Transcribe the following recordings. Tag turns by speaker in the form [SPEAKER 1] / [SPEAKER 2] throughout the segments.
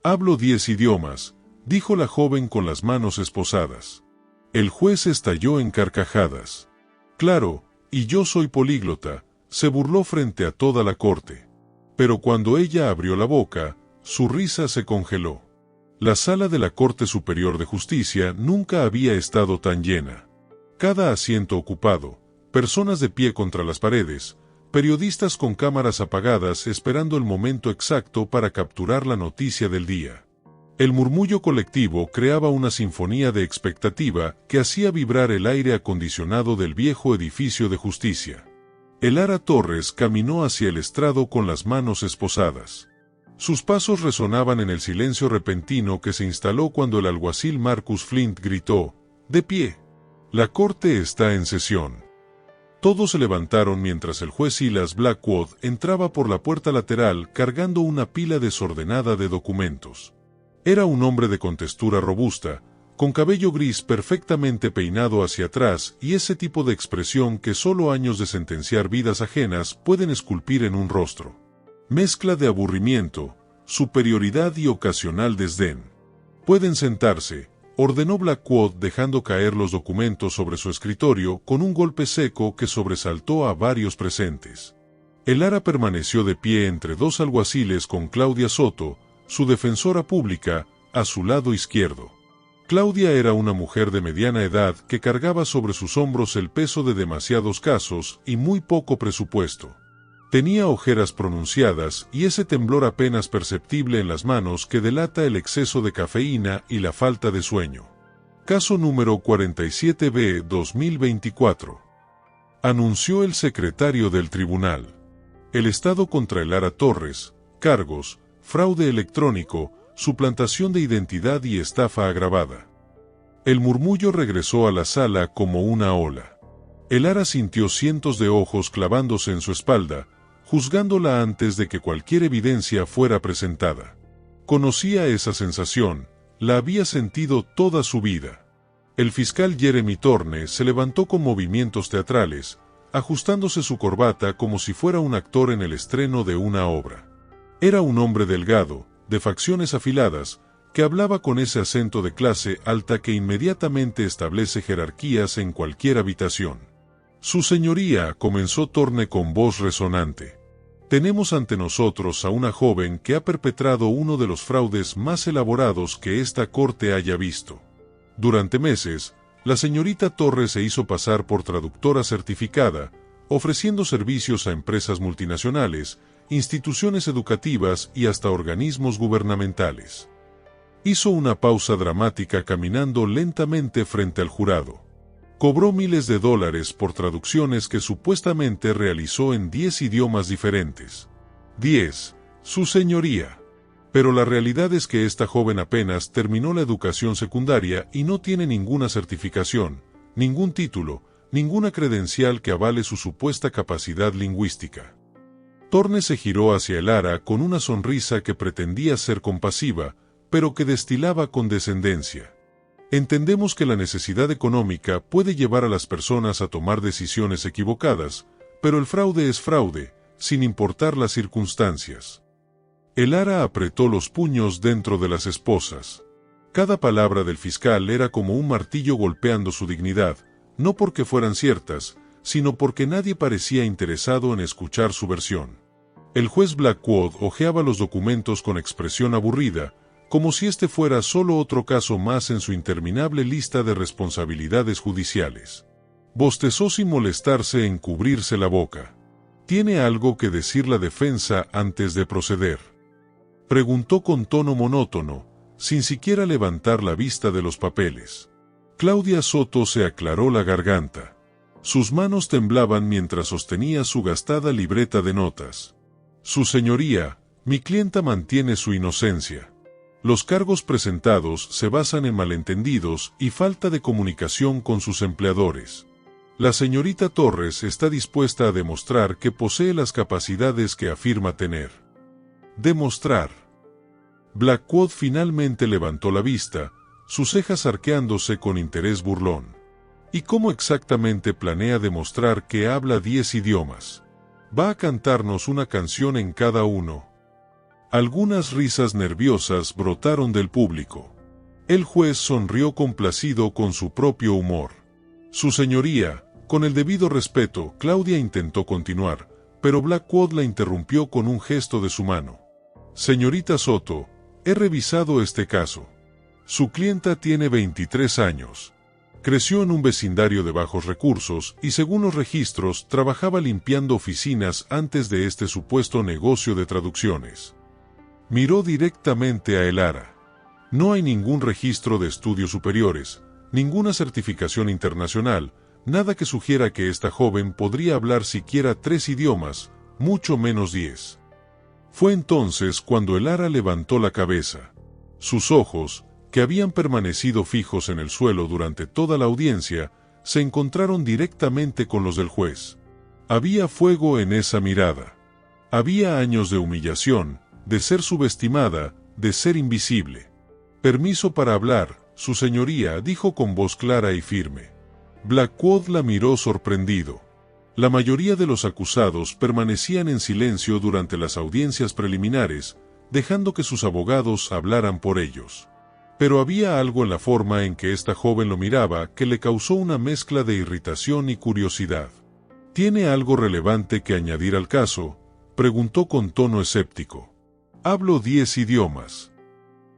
[SPEAKER 1] Hablo 10 idiomas, dijo la joven con las manos esposadas. El juez estalló en carcajadas. Claro, y yo soy políglota, se burló frente a toda la corte. Pero cuando ella abrió la boca, su risa se congeló. La sala de la Corte Superior de Justicia nunca había estado tan llena. Cada asiento ocupado, personas de pie contra las paredes, periodistas con cámaras apagadas esperando el momento exacto para capturar la noticia del día. El murmullo colectivo creaba una sinfonía de expectativa que hacía vibrar el aire acondicionado del viejo edificio de justicia. Elara Torres caminó hacia el estrado con las manos esposadas. Sus pasos resonaban en el silencio repentino que se instaló cuando el alguacil Marcus Flint gritó: «¡De pie! La corte está en sesión». Todos se levantaron mientras el juez Silas Blackwood entraba por la puerta lateral cargando una pila desordenada de documentos. Era un hombre de contextura robusta, con cabello gris perfectamente peinado hacia atrás y ese tipo de expresión que solo años de sentenciar vidas ajenas pueden esculpir en un rostro. Mezcla de aburrimiento, superioridad y ocasional desdén. «Pueden sentarse», ordenó Blackwood dejando caer los documentos sobre su escritorio con un golpe seco que sobresaltó a varios presentes. Elara permaneció de pie entre dos alguaciles con Claudia Soto, su defensora pública, a su lado izquierdo. Claudia era una mujer de mediana edad que cargaba sobre sus hombros el peso de demasiados casos y muy poco presupuesto. Tenía ojeras pronunciadas y ese temblor apenas perceptible en las manos que delata el exceso de cafeína y la falta de sueño. Caso número 47B 2024. Anunció el secretario del tribunal. El Estado contra Elara Torres, cargos, fraude electrónico, suplantación de identidad y estafa agravada. El murmullo regresó a la sala como una ola. Elara sintió cientos de ojos clavándose en su espalda, juzgándola antes de que cualquier evidencia fuera presentada. Conocía esa sensación, la había sentido toda su vida. El fiscal Jeremy Thorne se levantó con movimientos teatrales, ajustándose su corbata como si fuera un actor en el estreno de una obra. Era un hombre delgado, de facciones afiladas, que hablaba con ese acento de clase alta que inmediatamente establece jerarquías en cualquier habitación. «Su señoría», comenzó Thorne con voz resonante. «Tenemos ante nosotros a una joven que ha perpetrado uno de los fraudes más elaborados que esta corte haya visto. Durante meses, la señorita Torres se hizo pasar por traductora certificada, ofreciendo servicios a empresas multinacionales, instituciones educativas y hasta organismos gubernamentales». Hizo una pausa dramática caminando lentamente frente al jurado. Cobró miles de dólares por traducciones que supuestamente realizó en 10 idiomas diferentes. 10, su señoría. Pero la realidad es que esta joven apenas terminó la educación secundaria y no tiene ninguna certificación, ningún título, ninguna credencial que avale su supuesta capacidad lingüística. Thorne se giró hacia Elara con una sonrisa que pretendía ser compasiva, pero que destilaba condescendencia. Entendemos que la necesidad económica puede llevar a las personas a tomar decisiones equivocadas, pero el fraude es fraude, sin importar las circunstancias. Elara apretó los puños dentro de las esposas. Cada palabra del fiscal era como un martillo golpeando su dignidad, no porque fueran ciertas, sino porque nadie parecía interesado en escuchar su versión. El juez Blackwood hojeaba los documentos con expresión aburrida, como si este fuera solo otro caso más en su interminable lista de responsabilidades judiciales. Bostezó sin molestarse en cubrirse la boca. ¿Tiene algo que decir la defensa antes de proceder?, preguntó con tono monótono, sin siquiera levantar la vista de los papeles. Claudia Soto se aclaró la garganta. Sus manos temblaban mientras sostenía su gastada libreta de notas. «Su señoría, mi clienta mantiene su inocencia. Los cargos presentados se basan en malentendidos y falta de comunicación con sus empleadores. La señorita Torres está dispuesta a demostrar que posee las capacidades que afirma tener». «Demostrar». Blackwood finalmente levantó la vista, sus cejas arqueándose con interés burlón. «¿Y cómo exactamente planea demostrar que habla 10 idiomas? ¿Va a cantarnos una canción en cada uno?». Algunas risas nerviosas brotaron del público. El juez sonrió complacido con su propio humor. Su señoría, con el debido respeto, Claudia intentó continuar, pero Blackwood la interrumpió con un gesto de su mano. Señorita Soto, he revisado este caso. Su clienta tiene 23 años. Creció en un vecindario de bajos recursos y, según los registros, trabajaba limpiando oficinas antes de este supuesto negocio de traducciones. Miró directamente a Elara. No hay ningún registro de estudios superiores, ninguna certificación internacional, nada que sugiera que esta joven podría hablar siquiera 3 idiomas, mucho menos 10. Fue entonces cuando Elara levantó la cabeza. Sus ojos, que habían permanecido fijos en el suelo durante toda la audiencia, se encontraron directamente con los del juez. Había fuego en esa mirada. Había años de humillación, de ser subestimada, de ser invisible. Permiso para hablar, su señoría, dijo con voz clara y firme. Blackwood la miró sorprendido. La mayoría de los acusados permanecían en silencio durante las audiencias preliminares, dejando que sus abogados hablaran por ellos. Pero había algo en la forma en que esta joven lo miraba que le causó una mezcla de irritación y curiosidad. ¿Tiene algo relevante que añadir al caso?, preguntó con tono escéptico. Hablo 10 idiomas.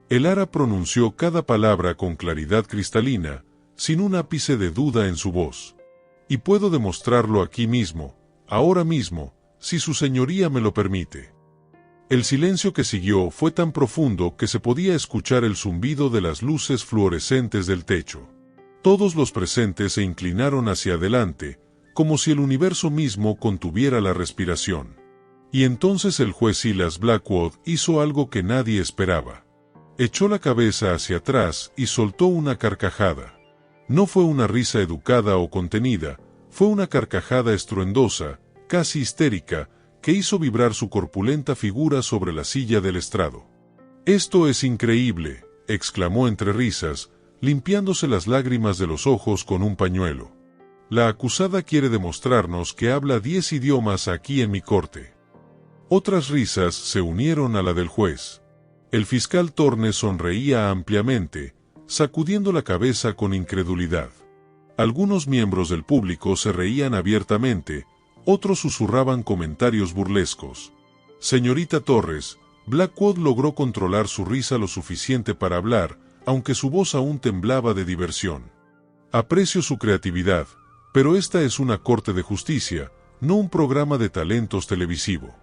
[SPEAKER 1] Elara pronunció cada palabra con claridad cristalina, sin un ápice de duda en su voz. Y puedo demostrarlo aquí mismo, ahora mismo, si su señoría me lo permite. El silencio que siguió fue tan profundo que se podía escuchar el zumbido de las luces fluorescentes del techo. Todos los presentes se inclinaron hacia adelante, como si el universo mismo contuviera la respiración. Y entonces el juez Silas Blackwood hizo algo que nadie esperaba. Echó la cabeza hacia atrás y soltó una carcajada. No fue una risa educada o contenida, fue una carcajada estruendosa, casi histérica, que hizo vibrar su corpulenta figura sobre la silla del estrado. «Esto es increíble», exclamó entre risas, limpiándose las lágrimas de los ojos con un pañuelo. «La acusada quiere demostrarnos que habla 10 idiomas aquí en mi corte». Otras risas se unieron a la del juez. El fiscal Thorne sonreía ampliamente, sacudiendo la cabeza con incredulidad. Algunos miembros del público se reían abiertamente, otros susurraban comentarios burlescos. Señorita Torres, Blackwood logró controlar su risa lo suficiente para hablar, aunque su voz aún temblaba de diversión. Aprecio su creatividad, pero esta es una corte de justicia, no un programa de talentos televisivo.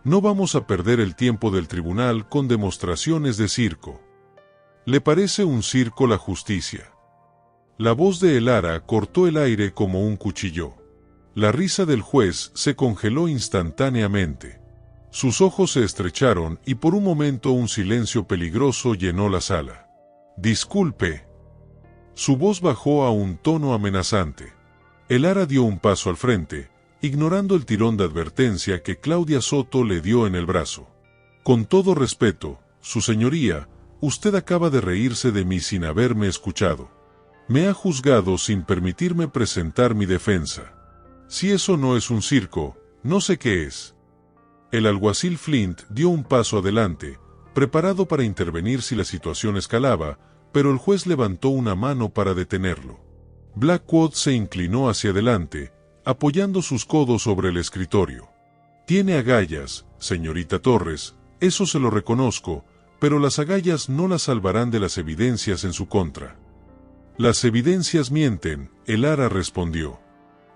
[SPEAKER 1] No vamos a perder el tiempo del tribunal con demostraciones de circo. ¿Le parece un circo la justicia? La voz de Elara cortó el aire como un cuchillo. La risa del juez se congeló instantáneamente. Sus ojos se estrecharon y por un momento un silencio peligroso llenó la sala. «Disculpe». Su voz bajó a un tono amenazante. Elara dio un paso al frente, ignorando el tirón de advertencia que Claudia Soto le dio en el brazo. «Con todo respeto, su señoría, usted acaba de reírse de mí sin haberme escuchado. Me ha juzgado sin permitirme presentar mi defensa. Si eso no es un circo, no sé qué es». El alguacil Flint dio un paso adelante, preparado para intervenir si la situación escalaba, pero el juez levantó una mano para detenerlo. Blackwood se inclinó hacia adelante, apoyando sus codos sobre el escritorio. «Tiene agallas, señorita Torres, eso se lo reconozco, pero las agallas no la salvarán de las evidencias en su contra». «Las evidencias mienten», Elara respondió.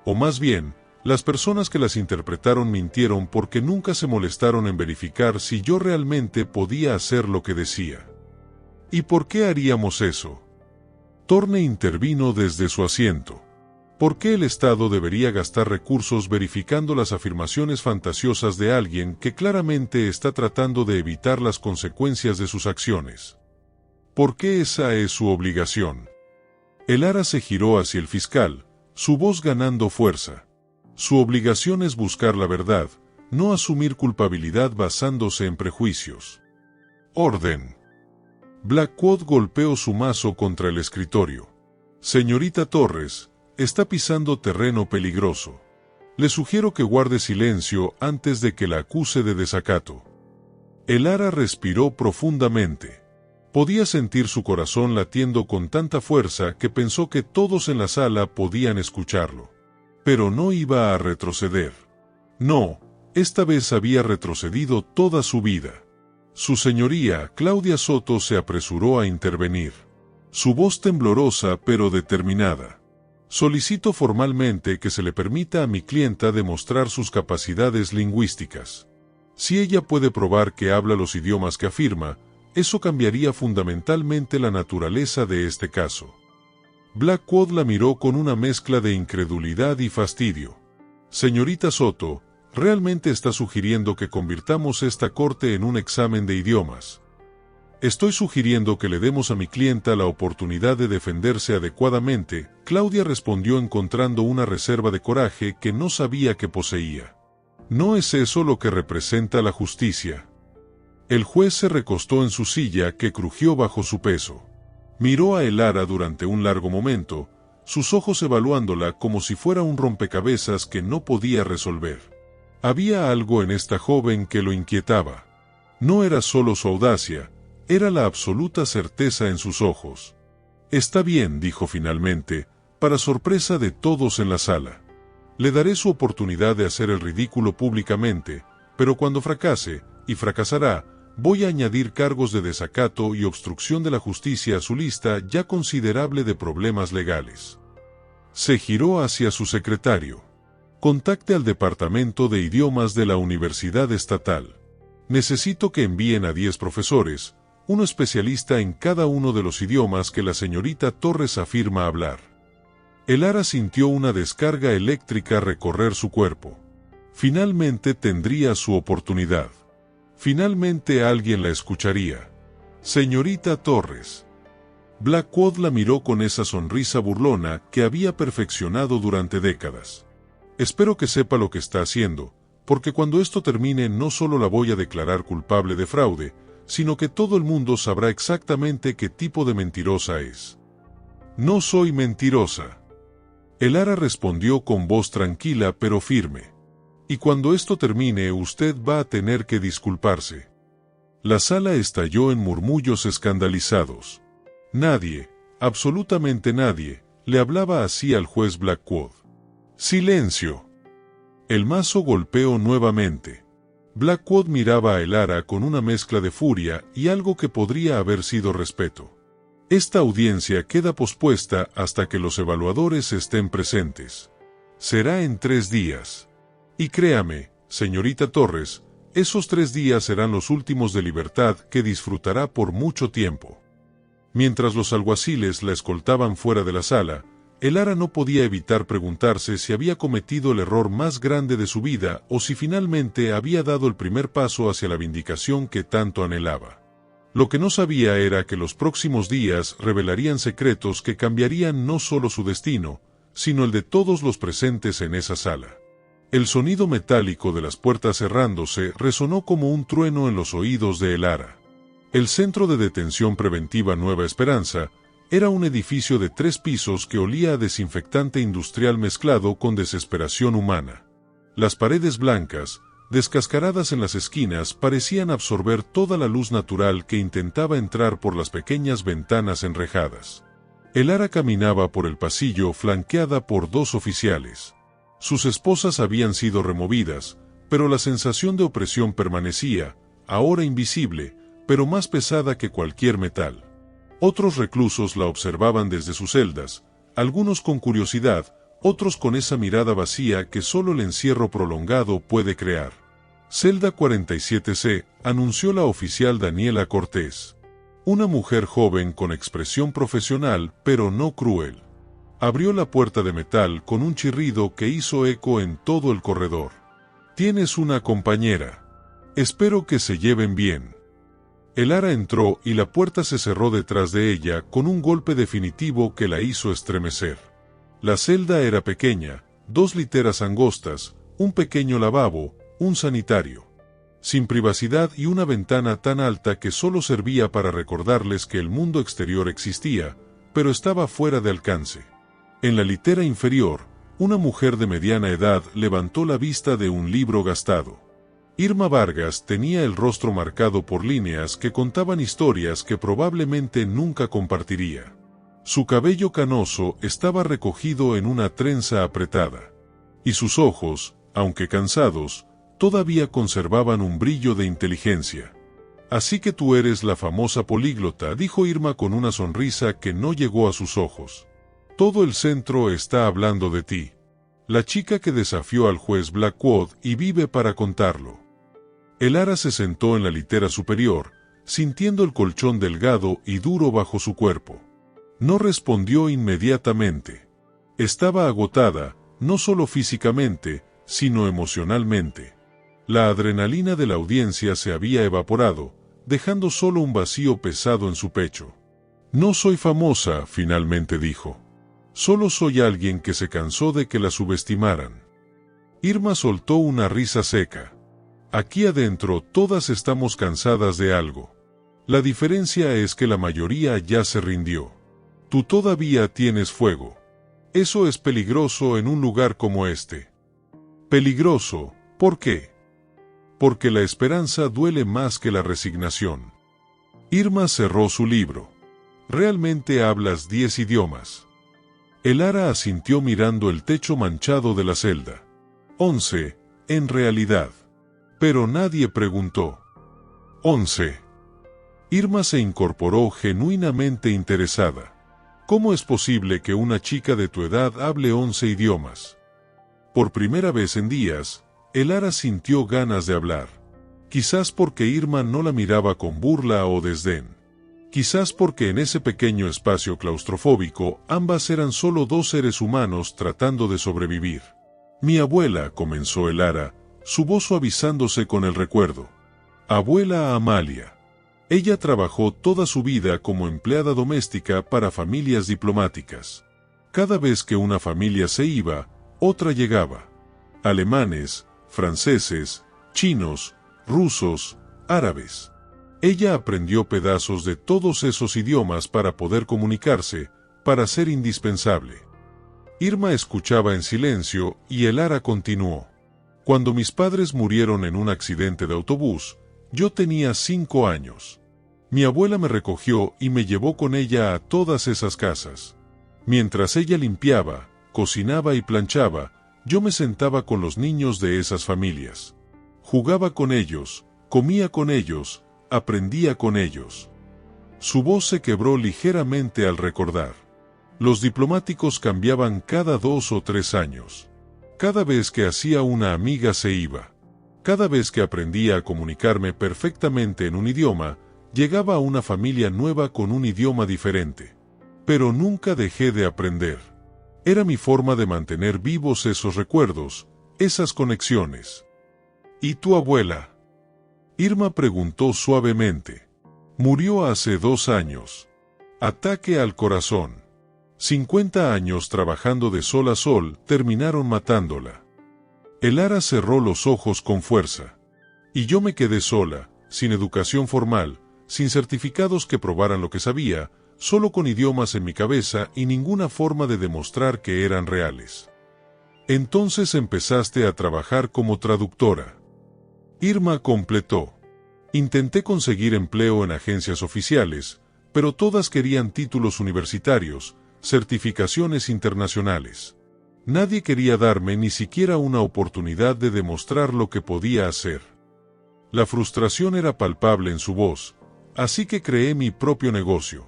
[SPEAKER 1] «O más bien, las personas que las interpretaron mintieron porque nunca se molestaron en verificar si yo realmente podía hacer lo que decía». «¿Y por qué haríamos eso?». Thorne intervino desde su asiento. ¿Por qué el Estado debería gastar recursos verificando las afirmaciones fantasiosas de alguien que claramente está tratando de evitar las consecuencias de sus acciones? ¿Por qué esa es su obligación? Elara se giró hacia el fiscal, su voz ganando fuerza. Su obligación es buscar la verdad, no asumir culpabilidad basándose en prejuicios. «Orden». Blackwood golpeó su mazo contra el escritorio. «Señorita Torres, está pisando terreno peligroso. Le sugiero que guarde silencio antes de que la acuse de desacato». Elara respiró profundamente. Podía sentir su corazón latiendo con tanta fuerza que pensó que todos en la sala podían escucharlo. Pero no iba a retroceder. No, esta vez había retrocedido toda su vida. Su señoría, Claudia Soto, se apresuró a intervenir. Su voz temblorosa pero determinada. Solicito formalmente que se le permita a mi clienta demostrar sus capacidades lingüísticas. Si ella puede probar que habla los idiomas que afirma, eso cambiaría fundamentalmente la naturaleza de este caso. Blackwood la miró con una mezcla de incredulidad y fastidio. Señorita Soto, ¿realmente está sugiriendo que convirtamos esta corte en un examen de idiomas? Estoy sugiriendo que le demos a mi clienta la oportunidad de defenderse adecuadamente, Claudia respondió encontrando una reserva de coraje que no sabía que poseía. ¿No es eso lo que representa la justicia? El juez se recostó en su silla que crujió bajo su peso. Miró a Elara durante un largo momento, sus ojos evaluándola como si fuera un rompecabezas que no podía resolver. Había algo en esta joven que lo inquietaba. No era solo su audacia, era la absoluta certeza en sus ojos. Está bien, dijo finalmente, para sorpresa de todos en la sala. Le daré su oportunidad de hacer el ridículo públicamente, pero cuando fracase, y fracasará, voy a añadir cargos de desacato y obstrucción de la justicia a su lista ya considerable de problemas legales. Se giró hacia su secretario. Contacte al Departamento de Idiomas de la Universidad Estatal. Necesito que envíen a 10 profesores, uno especialista en cada uno de los idiomas que la señorita Torres afirma hablar. Elara sintió una descarga eléctrica recorrer su cuerpo. Finalmente tendría su oportunidad. Finalmente alguien la escucharía. Señorita Torres. Blackwood la miró con esa sonrisa burlona que había perfeccionado durante décadas. Espero que sepa lo que está haciendo, porque cuando esto termine no solo la voy a declarar culpable de fraude, sino que todo el mundo sabrá exactamente qué tipo de mentirosa es. No soy mentirosa. Elara respondió con voz tranquila pero firme. Y cuando esto termine usted va a tener que disculparse. La sala estalló en murmullos escandalizados. Nadie, absolutamente nadie, le hablaba así al juez Blackwood. ¡Silencio! El mazo golpeó nuevamente. Blackwood miraba a Elara con una mezcla de furia y algo que podría haber sido respeto. Esta audiencia queda pospuesta hasta que los evaluadores estén presentes. Será en 3 días. Y créame, señorita Torres, esos 3 días serán los últimos de libertad que disfrutará por mucho tiempo. Mientras los alguaciles la escoltaban fuera de la sala, Elara no podía evitar preguntarse si había cometido el error más grande de su vida o si finalmente había dado el primer paso hacia la vindicación que tanto anhelaba. Lo que no sabía era que los próximos días revelarían secretos que cambiarían no solo su destino, sino el de todos los presentes en esa sala. El sonido metálico de las puertas cerrándose resonó como un trueno en los oídos de Elara. El Centro de Detención Preventiva Nueva Esperanza era un edificio de 3 pisos que olía a desinfectante industrial mezclado con desesperación humana. Las paredes blancas, descascaradas en las esquinas, parecían absorber toda la luz natural que intentaba entrar por las pequeñas ventanas enrejadas. Elara caminaba por el pasillo flanqueada por 2 oficiales. Sus esposas habían sido removidas, pero la sensación de opresión permanecía, ahora invisible, pero más pesada que cualquier metal. Otros reclusos la observaban desde sus celdas, algunos con curiosidad, otros con esa mirada vacía que solo el encierro prolongado puede crear. Celda 47C, anunció la oficial Daniela Cortés. Una mujer joven con expresión profesional, pero no cruel. Abrió la puerta de metal con un chirrido que hizo eco en todo el corredor. «Tienes una compañera. Espero que se lleven bien». Elara entró y la puerta se cerró detrás de ella con un golpe definitivo que la hizo estremecer. La celda era pequeña, 2 literas angostas, un pequeño lavabo, un sanitario. Sin privacidad y una ventana tan alta que solo servía para recordarles que el mundo exterior existía, pero estaba fuera de alcance. En la litera inferior, una mujer de mediana edad levantó la vista de un libro gastado. Irma Vargas tenía el rostro marcado por líneas que contaban historias que probablemente nunca compartiría. Su cabello canoso estaba recogido en una trenza apretada. Y sus ojos, aunque cansados, todavía conservaban un brillo de inteligencia. «Así que tú eres la famosa políglota», dijo Irma con una sonrisa que no llegó a sus ojos. «Todo el centro está hablando de ti. La chica que desafió al juez Blackwood y vive para contarlo». Elara se sentó en la litera superior, sintiendo el colchón delgado y duro bajo su cuerpo. No respondió inmediatamente. Estaba agotada, no solo físicamente, sino emocionalmente. La adrenalina de la audiencia se había evaporado, dejando solo un vacío pesado en su pecho. «No soy famosa», finalmente dijo. «Solo soy alguien que se cansó de que la subestimaran». Irma soltó una risa seca. «Aquí adentro todas estamos cansadas de algo. La diferencia es que la mayoría ya se rindió. Tú todavía tienes fuego. Eso es peligroso en un lugar como este». «Peligroso, ¿por qué?» «Porque la esperanza duele más que la resignación». Irma cerró su libro. «¿Realmente hablas 10 idiomas?» Elara asintió mirando el techo manchado de la celda. 11, en realidad. Pero nadie preguntó. 11. Irma se incorporó genuinamente interesada. ¿Cómo es posible que una chica de tu edad hable 11 idiomas? Por primera vez en días, Elara sintió ganas de hablar. Quizás porque Irma no la miraba con burla o desdén. Quizás porque en ese pequeño espacio claustrofóbico ambas eran solo dos seres humanos tratando de sobrevivir. «Mi abuela», comenzó Elara, su voz suavizándose con el recuerdo. «Abuela Amalia. Ella trabajó toda su vida como empleada doméstica para familias diplomáticas. Cada vez que una familia se iba, otra llegaba. Alemanes, franceses, chinos, rusos, árabes. Ella aprendió pedazos de todos esos idiomas para poder comunicarse, para ser indispensable». Irma escuchaba en silencio y Elara continuó. «Cuando mis padres murieron en un accidente de autobús, yo tenía 5 años. Mi abuela me recogió y me llevó con ella a todas esas casas. Mientras ella limpiaba, cocinaba y planchaba, yo me sentaba con los niños de esas familias. Jugaba con ellos, comía con ellos, aprendía con ellos». Su voz se quebró ligeramente al recordar. Los diplomáticos cambiaban cada 2 o 3 años. Cada vez que hacía una amiga se iba. Cada vez que aprendía a comunicarme perfectamente en un idioma, llegaba a una familia nueva con un idioma diferente. Pero nunca dejé de aprender. Era mi forma de mantener vivos esos recuerdos, esas conexiones». «¿Y tu abuela?», Irma preguntó suavemente. «Murió hace 2 años. Ataque al corazón. 50 años trabajando de sol a sol terminaron matándola». Elara cerró los ojos con fuerza. «Y yo me quedé sola, sin educación formal, sin certificados que probaran lo que sabía, solo con idiomas en mi cabeza y ninguna forma de demostrar que eran reales». «Entonces empezaste a trabajar como traductora». Irma completó. «Intenté conseguir empleo en agencias oficiales, pero todas querían títulos universitarios, certificaciones internacionales. Nadie quería darme ni siquiera una oportunidad de demostrar lo que podía hacer». La frustración era palpable en su voz, así que creé mi propio negocio.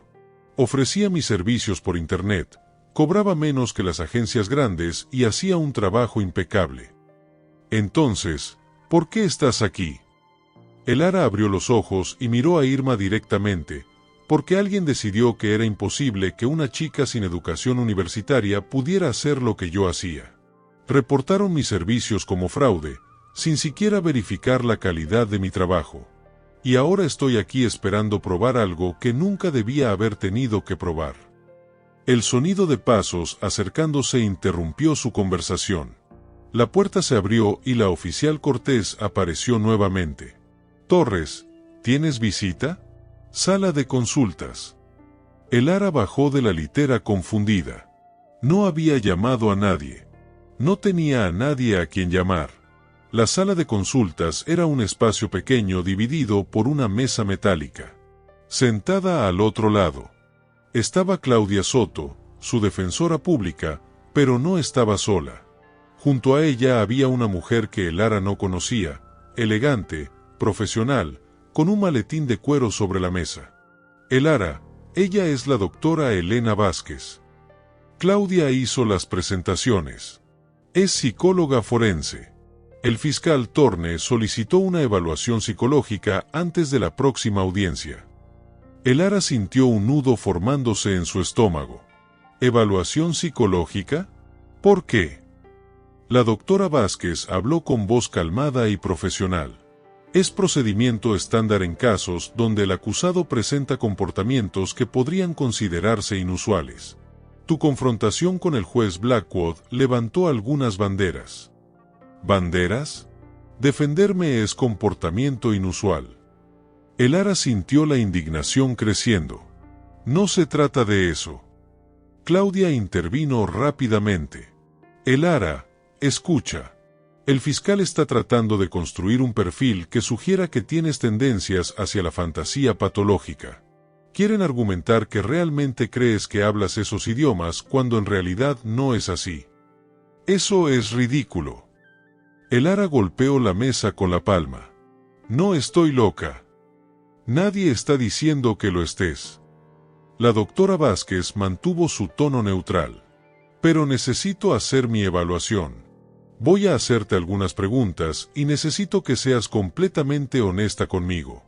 [SPEAKER 1] Ofrecía mis servicios por internet, cobraba menos que las agencias grandes y hacía un trabajo impecable. «Entonces, ¿por qué estás aquí?». Elara abrió los ojos y miró a Irma directamente, porque alguien decidió que era imposible que una chica sin educación universitaria pudiera hacer lo que yo hacía. Reportaron mis servicios como fraude, sin siquiera verificar la calidad de mi trabajo. Y ahora estoy aquí esperando probar algo que nunca debía haber tenido que probar. El sonido de pasos acercándose interrumpió su conversación. La puerta se abrió y la oficial Cortés apareció nuevamente. «Torres, ¿tienes visita?». «Sala de consultas». Elara bajó de la litera confundida. No había llamado a nadie. No tenía a nadie a quien llamar. La sala de consultas era un espacio pequeño dividido por una mesa metálica. Sentada al otro lado estaba Claudia Soto, su defensora pública, pero no estaba sola. Junto a ella había una mujer que Elara no conocía, elegante, profesional, con un maletín de cuero sobre la mesa. Elara, ella es la doctora Elena Vázquez. Claudia hizo las presentaciones. Es psicóloga forense. El fiscal Torne solicitó una evaluación psicológica antes de la próxima audiencia. Elara sintió un nudo formándose en su estómago. ¿Evaluación psicológica? ¿Por qué? La doctora Vázquez habló con voz calmada y profesional. Es procedimiento estándar en casos donde el acusado presenta comportamientos que podrían considerarse inusuales. Tu confrontación con el juez Blackwood levantó algunas banderas. ¿Banderas? Defenderme es comportamiento inusual. Elara sintió la indignación creciendo. No se trata de eso. Claudia intervino rápidamente. Elara, escucha. El fiscal está tratando de construir un perfil que sugiera que tienes tendencias hacia la fantasía patológica. Quieren argumentar que realmente crees que hablas esos idiomas cuando en realidad no es así. Eso es ridículo. Elara golpeó la mesa con la palma. No estoy loca. Nadie está diciendo que lo estés. La doctora Vázquez mantuvo su tono neutral. Pero necesito hacer mi evaluación. Voy a hacerte algunas preguntas y necesito que seas completamente honesta conmigo.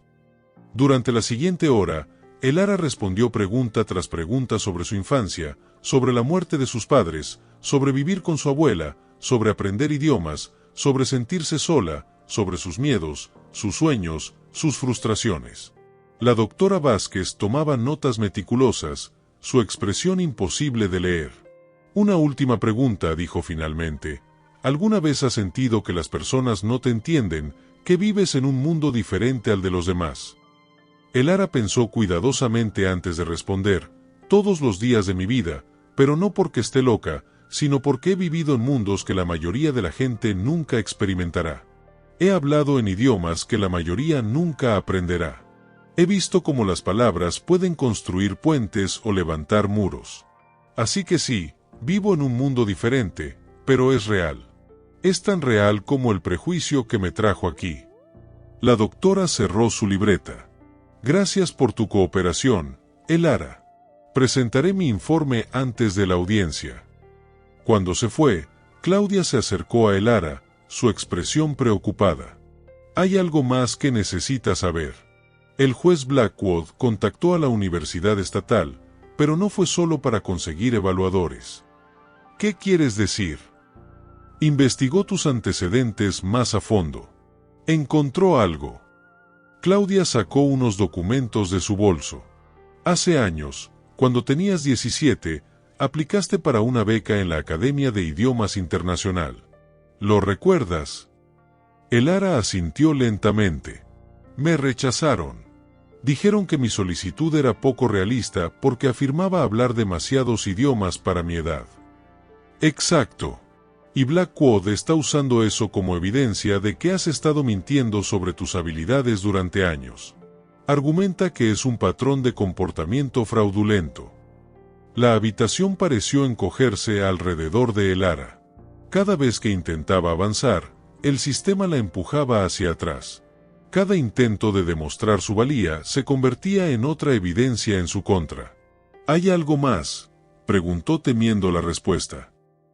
[SPEAKER 1] Durante la siguiente hora, Elara respondió pregunta tras pregunta sobre su infancia, sobre la muerte de sus padres, sobre vivir con su abuela, sobre aprender idiomas, sobre sentirse sola, sobre sus miedos, sus sueños, sus frustraciones. La doctora Vázquez tomaba notas meticulosas, su expresión imposible de leer. Una última pregunta, dijo finalmente. ¿Alguna vez has sentido que las personas no te entienden, que vives en un mundo diferente al de los demás? Elara pensó cuidadosamente antes de responder. Todos los días de mi vida, pero no porque esté loca, sino porque he vivido en mundos que la mayoría de la gente nunca experimentará. He hablado en idiomas que la mayoría nunca aprenderá. He visto cómo las palabras pueden construir puentes o levantar muros. Así que sí, vivo en un mundo diferente, pero es real. Es tan real como el prejuicio que me trajo aquí. La doctora cerró su libreta. Gracias por tu cooperación, Elara. Presentaré mi informe antes de la audiencia. Cuando se fue, Claudia se acercó a Elara, su expresión preocupada. Hay algo más que necesita saber. El juez Blackwood contactó a la Universidad Estatal, pero no fue solo para conseguir evaluadores. ¿Qué quieres decir? Investigó tus antecedentes más a fondo. Encontró algo. Claudia sacó unos documentos de su bolso. Hace años, cuando tenías 17, aplicaste para una beca en la Academia de Idiomas Internacional. ¿Lo recuerdas? Elara asintió lentamente. Me rechazaron. Dijeron que mi solicitud era poco realista porque afirmaba hablar demasiados idiomas para mi edad. Exacto. Y Blackwood está usando eso como evidencia de que has estado mintiendo sobre tus habilidades durante años. Argumenta que es un patrón de comportamiento fraudulento. La habitación pareció encogerse alrededor de Elara. Cada vez que intentaba avanzar, el sistema la empujaba hacia atrás. Cada intento de demostrar su valía se convertía en otra evidencia en su contra. ¿Hay algo más?, preguntó temiendo la respuesta.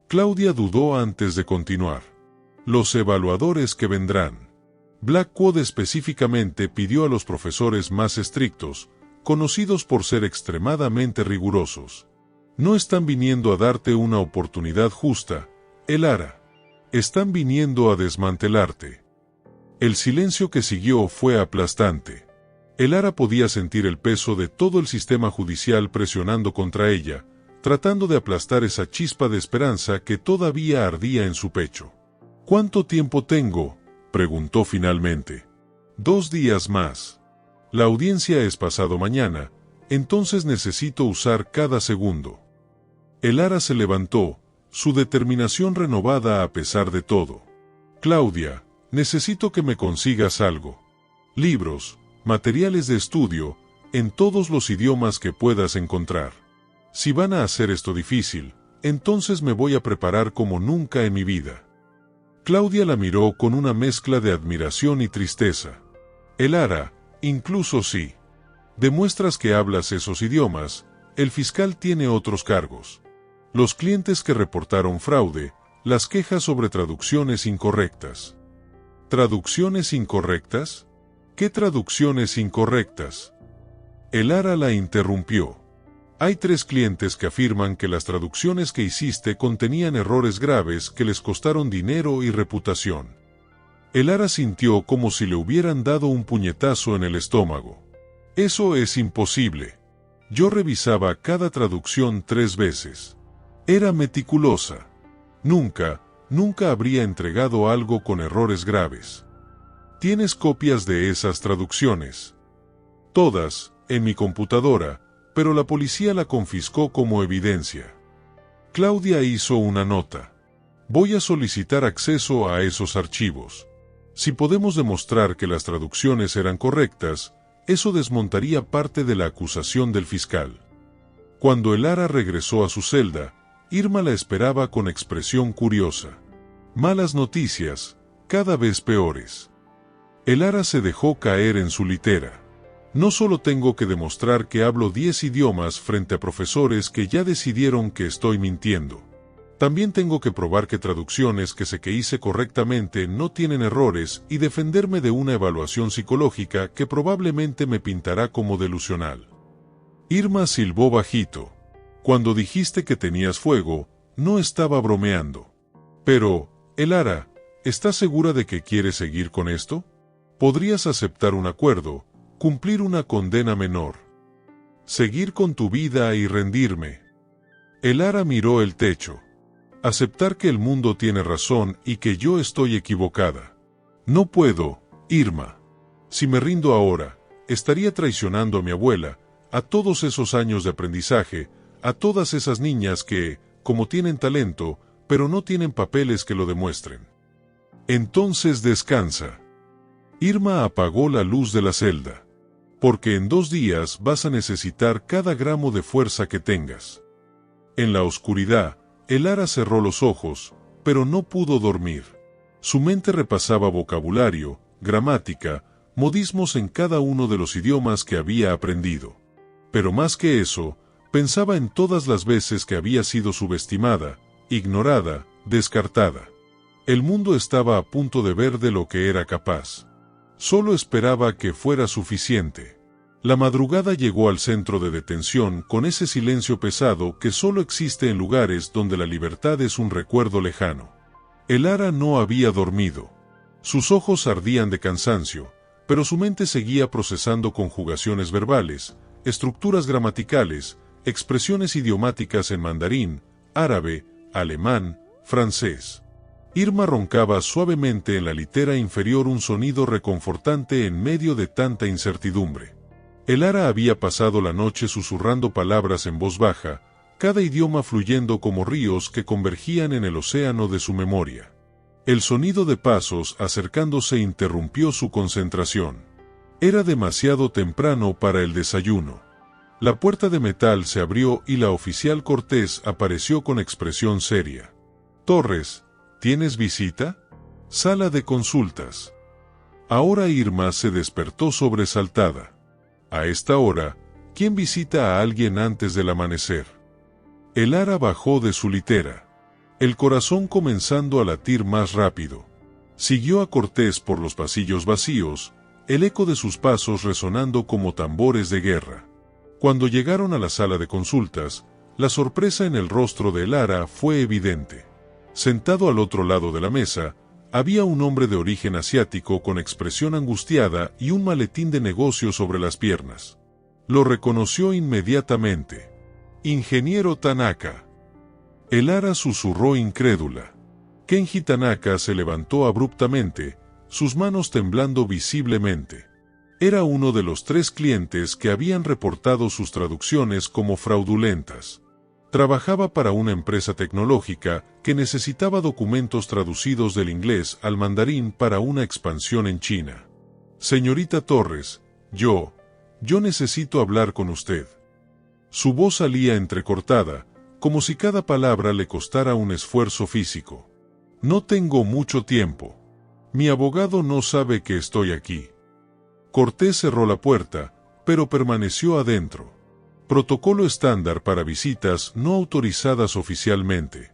[SPEAKER 1] Claudia dudó antes de continuar. Los evaluadores que vendrán. Blackwood específicamente pidió a los profesores más estrictos, conocidos por ser extremadamente rigurosos. No están viniendo a darte una oportunidad justa, Elara. Están viniendo a desmantelarte. El silencio que siguió fue aplastante. Elara podía sentir el peso de todo el sistema judicial presionando contra ella, tratando de aplastar esa chispa de esperanza que todavía ardía en su pecho. ¿Cuánto tiempo tengo?, preguntó finalmente. 2 días más. La audiencia es pasado mañana, entonces necesito usar cada segundo. Elara se levantó, su determinación renovada a pesar de todo. Claudia, Necesito que me consigas algo. Libros, materiales de estudio, en todos los idiomas que puedas encontrar. Si van a hacer esto difícil, entonces me voy a preparar como nunca en mi vida. Claudia la miró con una mezcla de admiración y tristeza. Elara, incluso si demuestras que hablas esos idiomas, el fiscal tiene otros cargos. Los clientes que reportaron fraude, las quejas sobre traducciones incorrectas. ¿Traducciones incorrectas? ¿Qué traducciones incorrectas? Elara la interrumpió. Hay 3 clientes que afirman que las traducciones que hiciste contenían errores graves que les costaron dinero y reputación. Elara sintió como si le hubieran dado un puñetazo en el estómago. Eso es imposible. Yo revisaba cada traducción 3 veces. Era meticulosa. Nunca habría entregado algo con errores graves. ¿Tienes copias de esas traducciones? Todas, en mi computadora, pero la policía la confiscó como evidencia. Claudia hizo una nota. Voy a solicitar acceso a esos archivos. Si podemos demostrar que las traducciones eran correctas, eso desmontaría parte de la acusación del fiscal. Cuando Elara regresó a su celda, Irma la esperaba con expresión curiosa. Malas noticias, cada vez peores. Elara se dejó caer en su litera. No solo tengo que demostrar que hablo 10 idiomas frente a profesores que ya decidieron que estoy mintiendo. También tengo que probar que traducciones que sé que hice correctamente no tienen errores y defenderme de una evaluación psicológica que probablemente me pintará como delusional. Irma silbó bajito. Cuando dijiste que tenías fuego, no estaba bromeando. Pero, Elara, ¿estás segura de que quieres seguir con esto? ¿Podrías aceptar un acuerdo, cumplir una condena menor? Seguir con tu vida y rendirme. Elara miró el techo. Aceptar que el mundo tiene razón y que yo estoy equivocada. No puedo, Irma. Si me rindo ahora, estaría traicionando a mi abuela, a todos esos años de aprendizaje, a todas esas niñas que, como tienen talento, pero no tienen papeles que lo demuestren. Entonces descansa. Irma apagó la luz de la celda. Porque en 2 días vas a necesitar cada gramo de fuerza que tengas. En la oscuridad, Elara cerró los ojos, pero no pudo dormir. Su mente repasaba vocabulario, gramática, modismos en cada uno de los idiomas que había aprendido. Pero más que eso, pensaba en todas las veces que había sido subestimada, ignorada, descartada. El mundo estaba a punto de ver de lo que era capaz. Solo esperaba que fuera suficiente. La madrugada llegó al centro de detención con ese silencio pesado que solo existe en lugares donde la libertad es un recuerdo lejano. Elara no había dormido. Sus ojos ardían de cansancio, pero su mente seguía procesando conjugaciones verbales, estructuras gramaticales, expresiones idiomáticas en mandarín, árabe, alemán, francés. Irma roncaba suavemente en la litera inferior, un sonido reconfortante en medio de tanta incertidumbre. Elara había pasado la noche susurrando palabras en voz baja, cada idioma fluyendo como ríos que convergían en el océano de su memoria. El sonido de pasos acercándose interrumpió su concentración. Era demasiado temprano para el desayuno. La puerta de metal se abrió y la oficial Cortés apareció con expresión seria. Torres, ¿tienes visita? Sala de consultas. Ahora Irma se despertó sobresaltada. A esta hora, ¿quién visita a alguien antes del amanecer? Elara bajó de su litera, el corazón comenzando a latir más rápido. Siguió a Cortés por los pasillos vacíos, el eco de sus pasos resonando como tambores de guerra. Cuando llegaron a la sala de consultas, la sorpresa en el rostro de Elara fue evidente. Sentado al otro lado de la mesa, había un hombre de origen asiático con expresión angustiada y un maletín de negocio sobre las piernas. Lo reconoció inmediatamente. Ingeniero Tanaka. Elara susurró incrédula. Kenji Tanaka se levantó abruptamente, sus manos temblando visiblemente. Era uno de los 3 clientes que habían reportado sus traducciones como fraudulentas. Trabajaba para una empresa tecnológica que necesitaba documentos traducidos del inglés al mandarín para una expansión en China. Señorita Torres, yo necesito hablar con usted. Su voz salía entrecortada, como si cada palabra le costara un esfuerzo físico. No tengo mucho tiempo. Mi abogado no sabe que estoy aquí. Cortés cerró la puerta, pero permaneció adentro. Protocolo estándar para visitas no autorizadas oficialmente.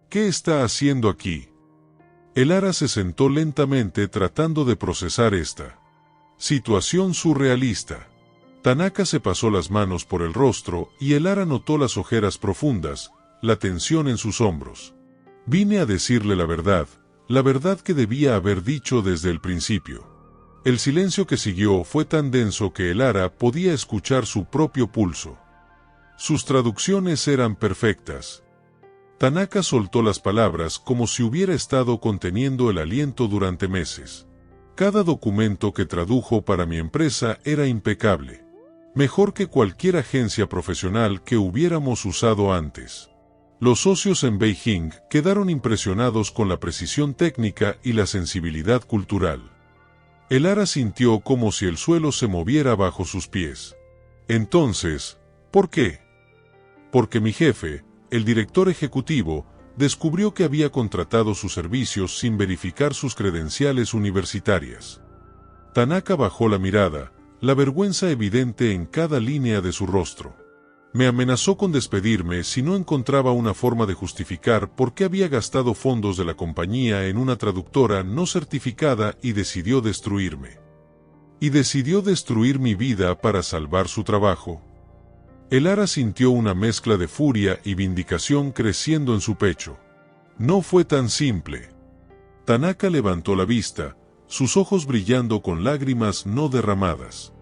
[SPEAKER 1] ¿Qué está haciendo aquí? Elara se sentó lentamente tratando de procesar esta situación surrealista. Tanaka se pasó las manos por el rostro y Elara notó las ojeras profundas, la tensión en sus hombros. Vine a decirle la verdad que debía haber dicho desde el principio. El silencio que siguió fue tan denso que Elara podía escuchar su propio pulso. Sus traducciones eran perfectas. Tanaka soltó las palabras como si hubiera estado conteniendo el aliento durante meses. Cada documento que tradujo para mi empresa era impecable. Mejor que cualquier agencia profesional que hubiéramos usado antes. Los socios en Beijing quedaron impresionados con la precisión técnica y la sensibilidad cultural. Elara sintió como si el suelo se moviera bajo sus pies. Entonces, ¿por qué? Porque mi jefe, el director ejecutivo, descubrió que había contratado sus servicios sin verificar sus credenciales universitarias. Tanaka bajó la mirada, la vergüenza evidente en cada línea de su rostro. Me amenazó con despedirme si no encontraba una forma de justificar por qué había gastado fondos de la compañía en una traductora no certificada y decidió destruirme. Y decidió destruir mi vida para salvar su trabajo. Elara sintió una mezcla de furia y vindicación creciendo en su pecho. No fue tan simple. Tanaka levantó la vista, sus ojos brillando con lágrimas no derramadas.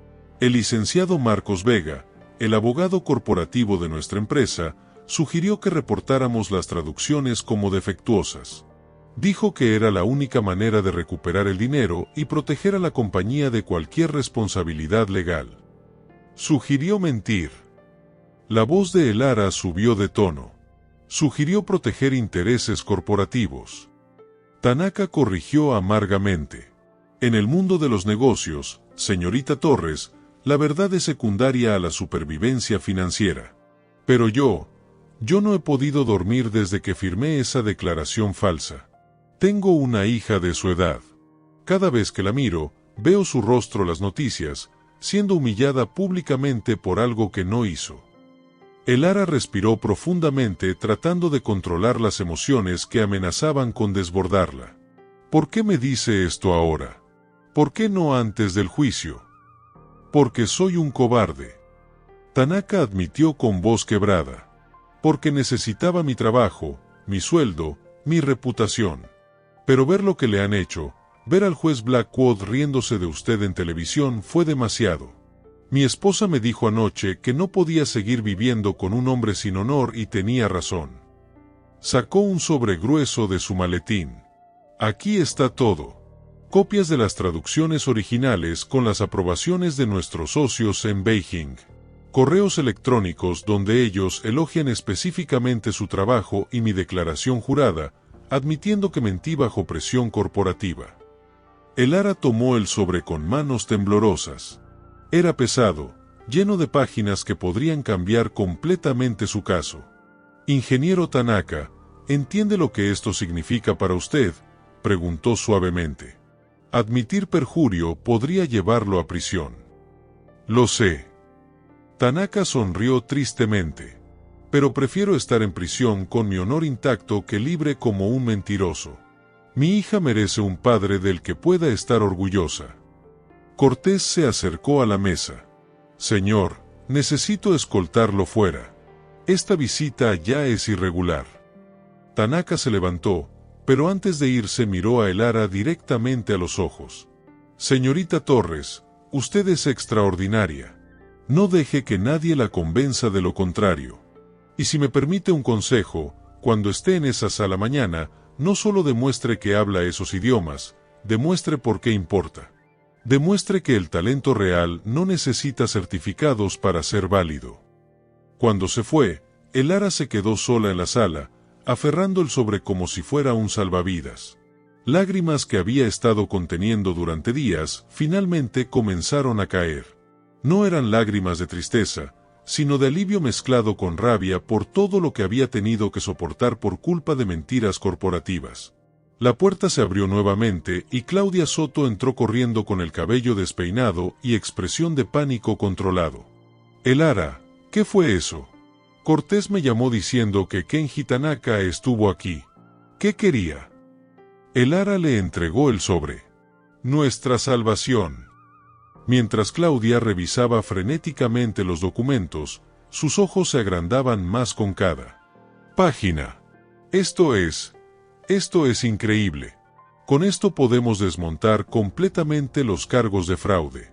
[SPEAKER 1] El licenciado Marcos Vega, el abogado corporativo de nuestra empresa, sugirió que reportáramos las traducciones como defectuosas. Dijo que era la única manera de recuperar el dinero y proteger a la compañía de cualquier responsabilidad legal. Sugirió mentir. La voz de Elara subió de tono. Sugirió proteger intereses corporativos. Tanaka corrigió amargamente. En el mundo de los negocios, señorita Torres, la verdad es secundaria a la supervivencia financiera. Pero yo no he podido dormir desde que firmé esa declaración falsa. Tengo una hija de su edad. Cada vez que la miro, veo su rostro en las noticias, siendo humillada públicamente por algo que no hizo. Elara respiró profundamente tratando de controlar las emociones que amenazaban con desbordarla. ¿Por qué me dice esto ahora? ¿Por qué no antes del juicio? Porque soy un cobarde. Tanaka admitió con voz quebrada. Porque necesitaba mi trabajo, mi sueldo, mi reputación. Pero ver lo que le han hecho, ver al juez Blackwood riéndose de usted en televisión fue demasiado. Mi esposa me dijo anoche que no podía seguir viviendo con un hombre sin honor y tenía razón. Sacó un sobre grueso de su maletín. Aquí está todo. Copias de las traducciones originales con las aprobaciones de nuestros socios en Beijing. Correos electrónicos donde ellos elogian específicamente su trabajo y mi declaración jurada, admitiendo que mentí bajo presión corporativa. Elara tomó el sobre con manos temblorosas. Era pesado, lleno de páginas que podrían cambiar completamente su caso. Ingeniero Tanaka, ¿entiende lo que esto significa para usted?, preguntó suavemente. Admitir perjurio podría llevarlo a prisión. Lo sé. Tanaka sonrió tristemente. Pero prefiero estar en prisión con mi honor intacto que libre como un mentiroso. Mi hija merece un padre del que pueda estar orgullosa. Cortés se acercó a la mesa. Señor, necesito escoltarlo fuera. Esta visita ya es irregular. Tanaka se levantó, pero antes de irse miró a Elara directamente a los ojos. Señorita Torres, usted es extraordinaria. No deje que nadie la convenza de lo contrario. Y si me permite un consejo, cuando esté en esa sala mañana, no solo demuestre que habla esos idiomas, demuestre por qué importa. Demuestre que el talento real no necesita certificados para ser válido. Cuando se fue, Elara se quedó sola en la sala, aferrando el sobre como si fuera un salvavidas. Lágrimas que había estado conteniendo durante días, finalmente comenzaron a caer. No eran lágrimas de tristeza, sino de alivio mezclado con rabia por todo lo que había tenido que soportar por culpa de mentiras corporativas. La puerta se abrió nuevamente y Claudia Soto entró corriendo con el cabello despeinado y expresión de pánico controlado. Elara, ¿qué fue eso? Cortés me llamó diciendo que Kenji Tanaka estuvo aquí. ¿Qué quería? Elara le entregó el sobre. Nuestra salvación. Mientras Claudia revisaba frenéticamente los documentos, sus ojos se agrandaban más con cada página. Esto es increíble. Con esto podemos desmontar completamente los cargos de fraude.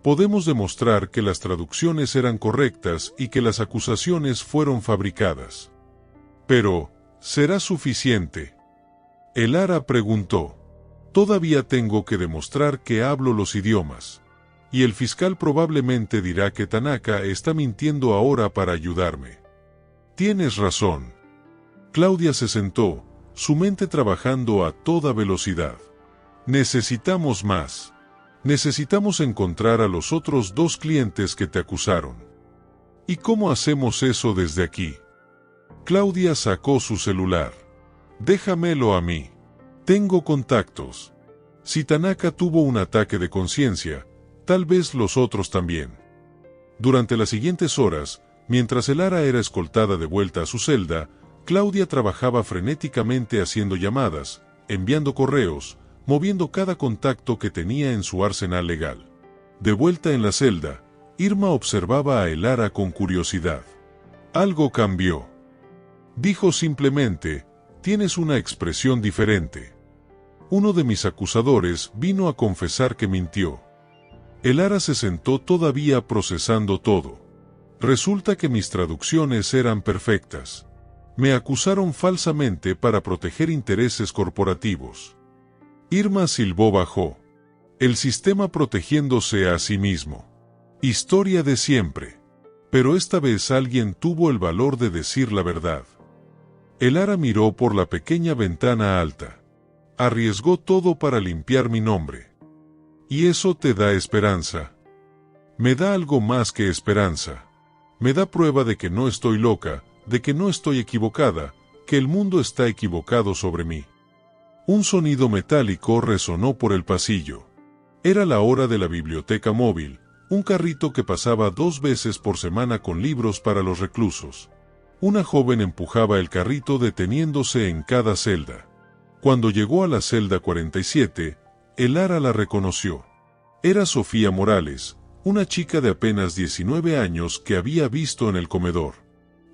[SPEAKER 1] Podemos demostrar que las traducciones eran correctas y que las acusaciones fueron fabricadas. Pero, ¿será suficiente? Elara preguntó. Todavía tengo que demostrar que hablo los idiomas. Y el fiscal probablemente dirá que Tanaka está mintiendo ahora para ayudarme. Tienes razón. Claudia se sentó, su mente trabajando a toda velocidad. Necesitamos más. Necesitamos encontrar a los otros 2 clientes que te acusaron. ¿Y cómo hacemos eso desde aquí? Claudia sacó su celular. Déjamelo a mí. Tengo contactos. Si Tanaka tuvo un ataque de conciencia, tal vez los otros también. Durante las siguientes horas, mientras Elara era escoltada de vuelta a su celda, Claudia trabajaba frenéticamente haciendo llamadas, enviando correos, moviendo cada contacto que tenía en su arsenal legal. De vuelta en la celda, Irma observaba a Elara con curiosidad. Algo cambió. Dijo simplemente, tienes una expresión diferente. Uno de mis acusadores vino a confesar que mintió. Elara se sentó todavía procesando todo. Resulta que mis traducciones eran perfectas. Me acusaron falsamente para proteger intereses corporativos. Irma silbó bajo. El sistema protegiéndose a sí mismo. Historia de siempre. Pero esta vez alguien tuvo el valor de decir la verdad. Elara miró por la pequeña ventana alta. Arriesgó todo para limpiar mi nombre. ¿Y eso te da esperanza? Me da algo más que esperanza. Me da prueba de que no estoy loca, de que no estoy equivocada, que el mundo está equivocado sobre mí. Un sonido metálico resonó por el pasillo. Era la hora de la biblioteca móvil, un carrito que pasaba 2 veces por semana con libros para los reclusos. Una joven empujaba el carrito deteniéndose en cada celda. Cuando llegó a la celda 47, Elara la reconoció. Era Sofía Morales, una chica de apenas 19 años que había visto en el comedor.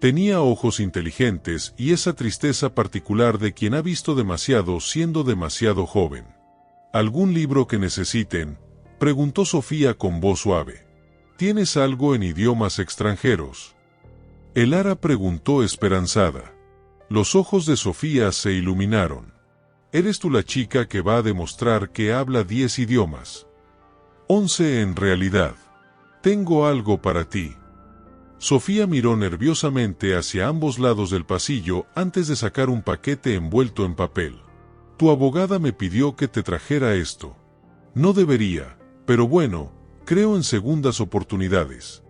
[SPEAKER 1] Tenía ojos inteligentes y esa tristeza particular de quien ha visto demasiado siendo demasiado joven. ¿Algún libro que necesiten?, preguntó Sofía con voz suave. ¿Tienes algo en idiomas extranjeros? Elara preguntó esperanzada. Los ojos de Sofía se iluminaron. ¿Eres tú la chica que va a demostrar que habla 10 idiomas? 11 en realidad. Tengo algo para ti. Sofía miró nerviosamente hacia ambos lados del pasillo antes de sacar un paquete envuelto en papel. Tu abogada me pidió que te trajera esto. No debería, pero bueno, creo en segundas oportunidades.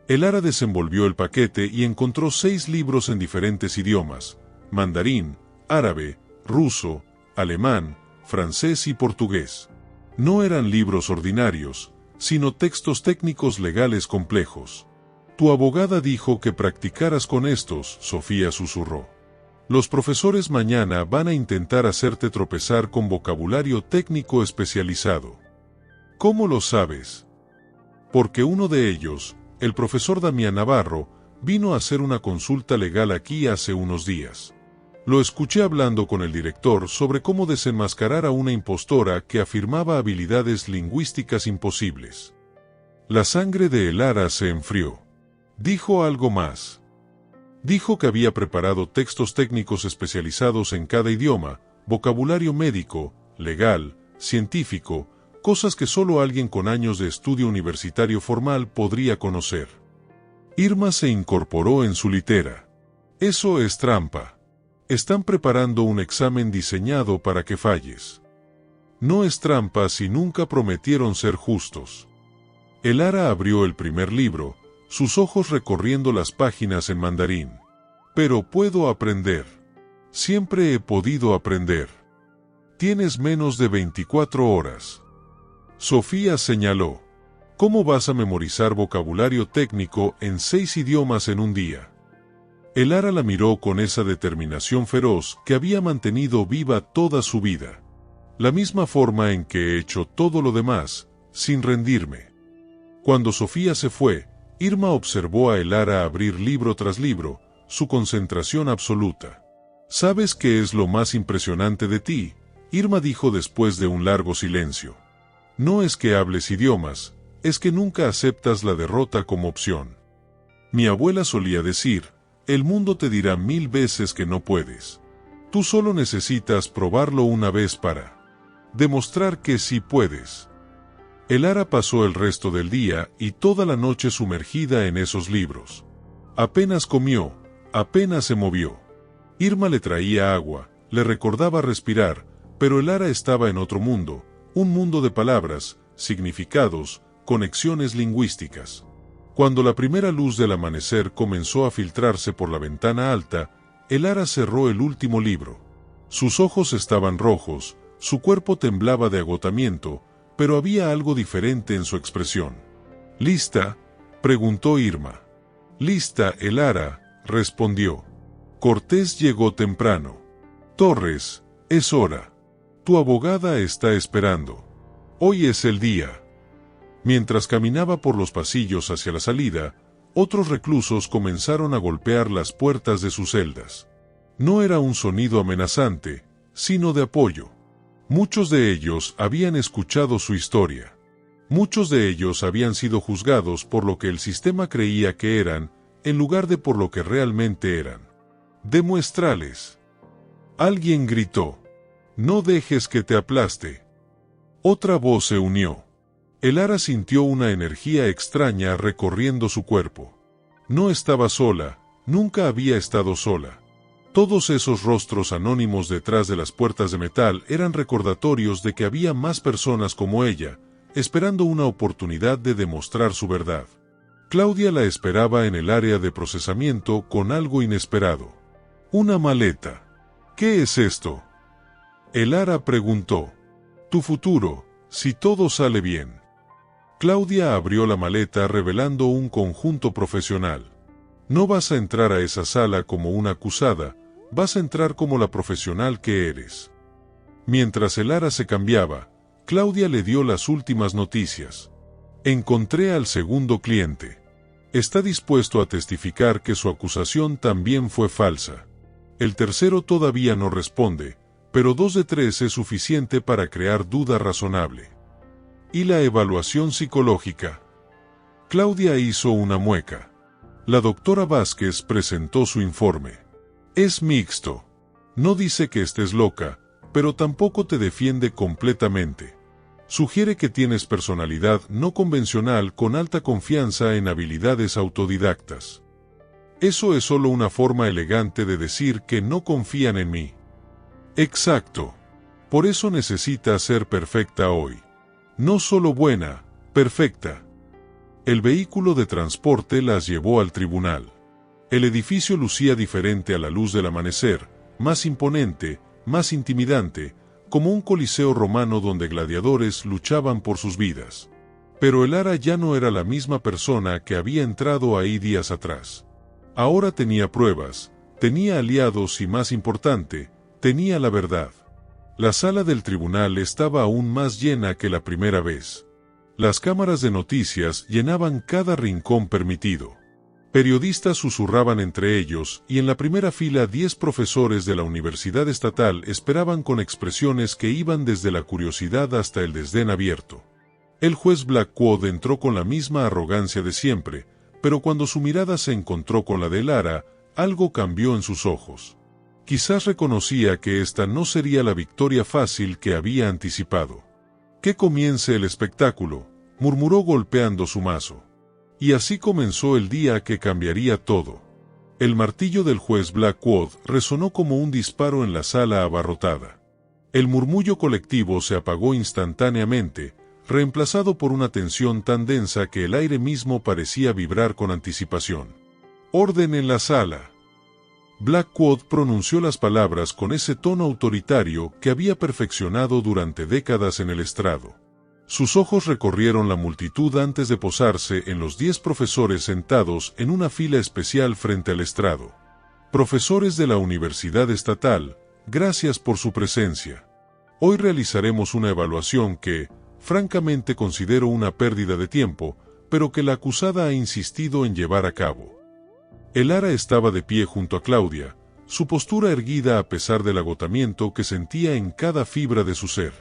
[SPEAKER 1] Elara desenvolvió el paquete y encontró 6 libros en diferentes idiomas: mandarín, árabe, ruso, alemán, francés y portugués. No eran libros ordinarios, sino textos técnicos legales complejos. Tu abogada dijo que practicaras con estos, Sofía susurró. Los profesores mañana van a intentar hacerte tropezar con vocabulario técnico especializado. ¿Cómo lo sabes? Porque uno de ellos, el profesor Damián Navarro, vino a hacer una consulta legal aquí hace unos días. Lo escuché hablando con el director sobre cómo desenmascarar a una impostora que afirmaba habilidades lingüísticas imposibles. La sangre de Elara se enfrió. Dijo algo más. Dijo que había preparado textos técnicos especializados en cada idioma, vocabulario médico, legal, científico, cosas que solo alguien con años de estudio universitario formal podría conocer. Irma se incorporó en su litera. Eso es trampa. Están preparando un examen diseñado para que falles. No es trampa si nunca prometieron ser justos. Elara abrió el primer libro, sus ojos recorriendo las páginas en mandarín. Pero puedo aprender. Siempre he podido aprender. Tienes menos de 24 horas. Sofía señaló. ¿Cómo vas a memorizar vocabulario técnico en 6 idiomas en un día? Elara la miró con esa determinación feroz que había mantenido viva toda su vida. La misma forma en que he hecho todo lo demás, sin rendirme. Cuando Sofía se fue, Irma observó a Elara abrir libro tras libro, su concentración absoluta. ¿Sabes qué es lo más impresionante de ti?, Irma dijo después de un largo silencio. No es que hables idiomas, es que nunca aceptas la derrota como opción. Mi abuela solía decir, el mundo te dirá 1000 veces que no puedes. Tú solo necesitas probarlo una vez para demostrar que sí puedes. Elara pasó el resto del día y toda la noche sumergida en esos libros. Apenas comió, apenas se movió. Irma le traía agua, le recordaba respirar, pero Elara estaba en otro mundo, un mundo de palabras, significados, conexiones lingüísticas. Cuando la primera luz del amanecer comenzó a filtrarse por la ventana alta, Elara cerró el último libro. Sus ojos estaban rojos, su cuerpo temblaba de agotamiento, pero había algo diferente en su expresión. ¿Lista?, preguntó Irma. Lista, Elara, respondió. Cortés llegó temprano. Torres, es hora. Tu abogada está esperando. Hoy es el día. Mientras caminaba por los pasillos hacia la salida, otros reclusos comenzaron a golpear las puertas de sus celdas. No era un sonido amenazante, sino de apoyo. Muchos de ellos habían escuchado su historia. Muchos de ellos habían sido juzgados por lo que el sistema creía que eran, en lugar de por lo que realmente eran. Demuéstrales. Alguien gritó. No dejes que te aplaste. Otra voz se unió. Elara sintió una energía extraña recorriendo su cuerpo. No estaba sola, nunca había estado sola. Todos esos rostros anónimos detrás de las puertas de metal eran recordatorios de que había más personas como ella, esperando una oportunidad de demostrar su verdad. Claudia la esperaba en el área de procesamiento con algo inesperado. Una maleta. ¿Qué es esto?, Elara preguntó. Tu futuro, si todo sale bien. Claudia abrió la maleta revelando un conjunto profesional. No vas a entrar a esa sala como una acusada, vas a entrar como la profesional que eres. Mientras Elara se cambiaba, Claudia le dio las últimas noticias. Encontré al segundo cliente. Está dispuesto a testificar que su acusación también fue falsa. El tercero todavía no responde, pero 2 de 3 es suficiente para crear duda razonable. ¿Y la evaluación psicológica? Claudia hizo una mueca. La doctora Vázquez presentó su informe. Es mixto. No dice que estés loca, pero tampoco te defiende completamente. Sugiere que tienes personalidad no convencional con alta confianza en habilidades autodidactas. Eso es solo una forma elegante de decir que no confían en mí. Exacto. Por eso necesita ser perfecta hoy. No solo buena, perfecta. El vehículo de transporte las llevó al tribunal. El edificio lucía diferente a la luz del amanecer, más imponente, más intimidante, como un coliseo romano donde gladiadores luchaban por sus vidas. Pero Elara ya no era la misma persona que había entrado ahí días atrás. Ahora tenía pruebas, tenía aliados y, más importante, tenía la verdad. La sala del tribunal estaba aún más llena que la primera vez. Las cámaras de noticias llenaban cada rincón permitido. Periodistas susurraban entre ellos y en la primera fila 10 profesores de la Universidad Estatal esperaban con expresiones que iban desde la curiosidad hasta el desdén abierto. El juez Blackwood entró con la misma arrogancia de siempre, pero cuando su mirada se encontró con la de Elara, algo cambió en sus ojos. Quizás reconocía que esta no sería la victoria fácil que había anticipado. «Que comience el espectáculo», murmuró golpeando su mazo. Y así comenzó el día que cambiaría todo. El martillo del juez Blackwood resonó como un disparo en la sala abarrotada. El murmullo colectivo se apagó instantáneamente, reemplazado por una tensión tan densa que el aire mismo parecía vibrar con anticipación. «Orden en la sala». Blackwood pronunció las palabras con ese tono autoritario que había perfeccionado durante décadas en el estrado. Sus ojos recorrieron la multitud antes de posarse en los 10 profesores sentados en una fila especial frente al estrado. «Profesores de la Universidad Estatal, gracias por su presencia. Hoy realizaremos una evaluación que, francamente, considero una pérdida de tiempo, pero que la acusada ha insistido en llevar a cabo». Elara estaba de pie junto a Claudia, su postura erguida a pesar del agotamiento que sentía en cada fibra de su ser.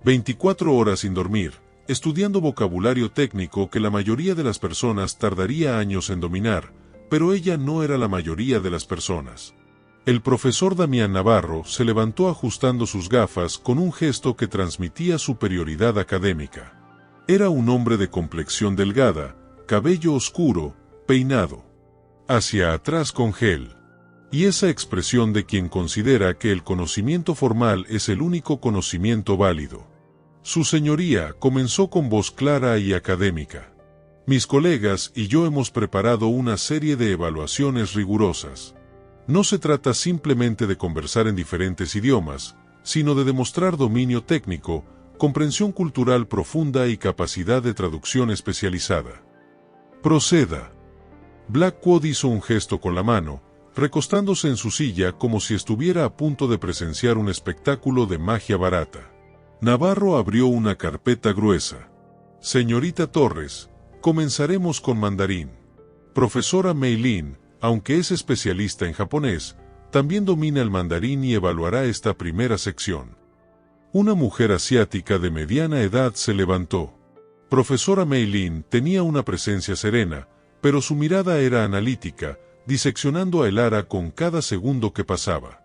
[SPEAKER 1] 24 horas sin dormir, estudiando vocabulario técnico que la mayoría de las personas tardaría años en dominar, pero ella no era la mayoría de las personas. El profesor Damián Navarro se levantó ajustando sus gafas con un gesto que transmitía superioridad académica. Era un hombre de complexión delgada, cabello oscuro, peinado hacia atrás con gel, y esa expresión de quien considera que el conocimiento formal es el único conocimiento válido. Su señoría comenzó con voz clara y académica. Mis colegas y yo hemos preparado una serie de evaluaciones rigurosas. No se trata simplemente de conversar en diferentes idiomas, sino de demostrar dominio técnico, comprensión cultural profunda y capacidad de traducción especializada. Proceda. Blackwood hizo un gesto con la mano, recostándose en su silla como si estuviera a punto de presenciar un espectáculo de magia barata. Navarro abrió una carpeta gruesa. Señorita Torres, comenzaremos con mandarín. Profesora Meilin, aunque es especialista en japonés, también domina el mandarín y evaluará esta primera sección. Una mujer asiática de mediana edad se levantó. Profesora Meilin tenía una presencia serena, pero su mirada era analítica, diseccionando a Elara con cada segundo que pasaba.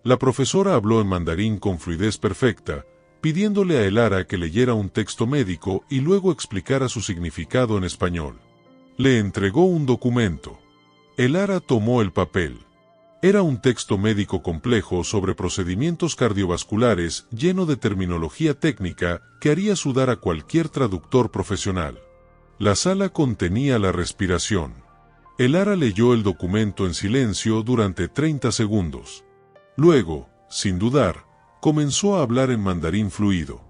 [SPEAKER 1] La profesora habló en mandarín con fluidez perfecta, pidiéndole a Elara que leyera un texto médico y luego explicara su significado en español. Le entregó un documento. Elara tomó el papel. Era un texto médico complejo sobre procedimientos cardiovasculares lleno de terminología técnica que haría sudar a cualquier traductor profesional. La sala contenía la respiración. Elara leyó el documento en silencio durante 30 segundos. Luego, sin dudar, comenzó a hablar en mandarín fluido.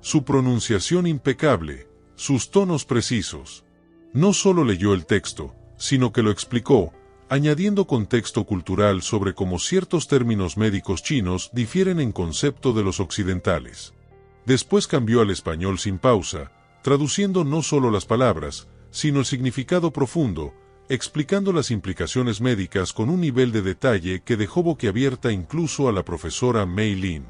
[SPEAKER 1] Su pronunciación impecable, sus tonos precisos. No solo leyó el texto, sino que lo explicó, añadiendo contexto cultural sobre cómo ciertos términos médicos chinos difieren en concepto de los occidentales. Después cambió al español sin pausa, traduciendo no solo las palabras, sino el significado profundo, explicando las implicaciones médicas con un nivel de detalle que dejó boquiabierta incluso a la profesora Meilin.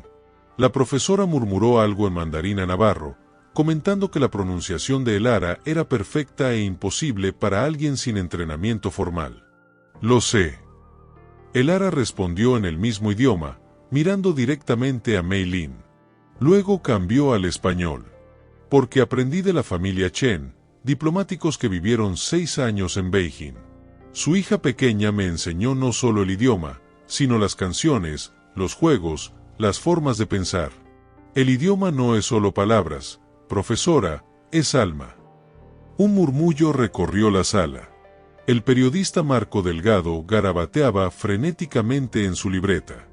[SPEAKER 1] La profesora murmuró algo en mandarín a Navarro, comentando que la pronunciación de Elara era perfecta e imposible para alguien sin entrenamiento formal. «Lo sé». Elara respondió en el mismo idioma, mirando directamente a Meilin. Luego cambió al español. «Porque aprendí de la familia Chen, diplomáticos que vivieron 6 años en Beijing. Su hija pequeña me enseñó no solo el idioma, sino las canciones, los juegos, las formas de pensar. El idioma no es solo palabras, profesora, es alma». Un murmullo recorrió la sala. El periodista Marco Delgado garabateaba frenéticamente en su libreta.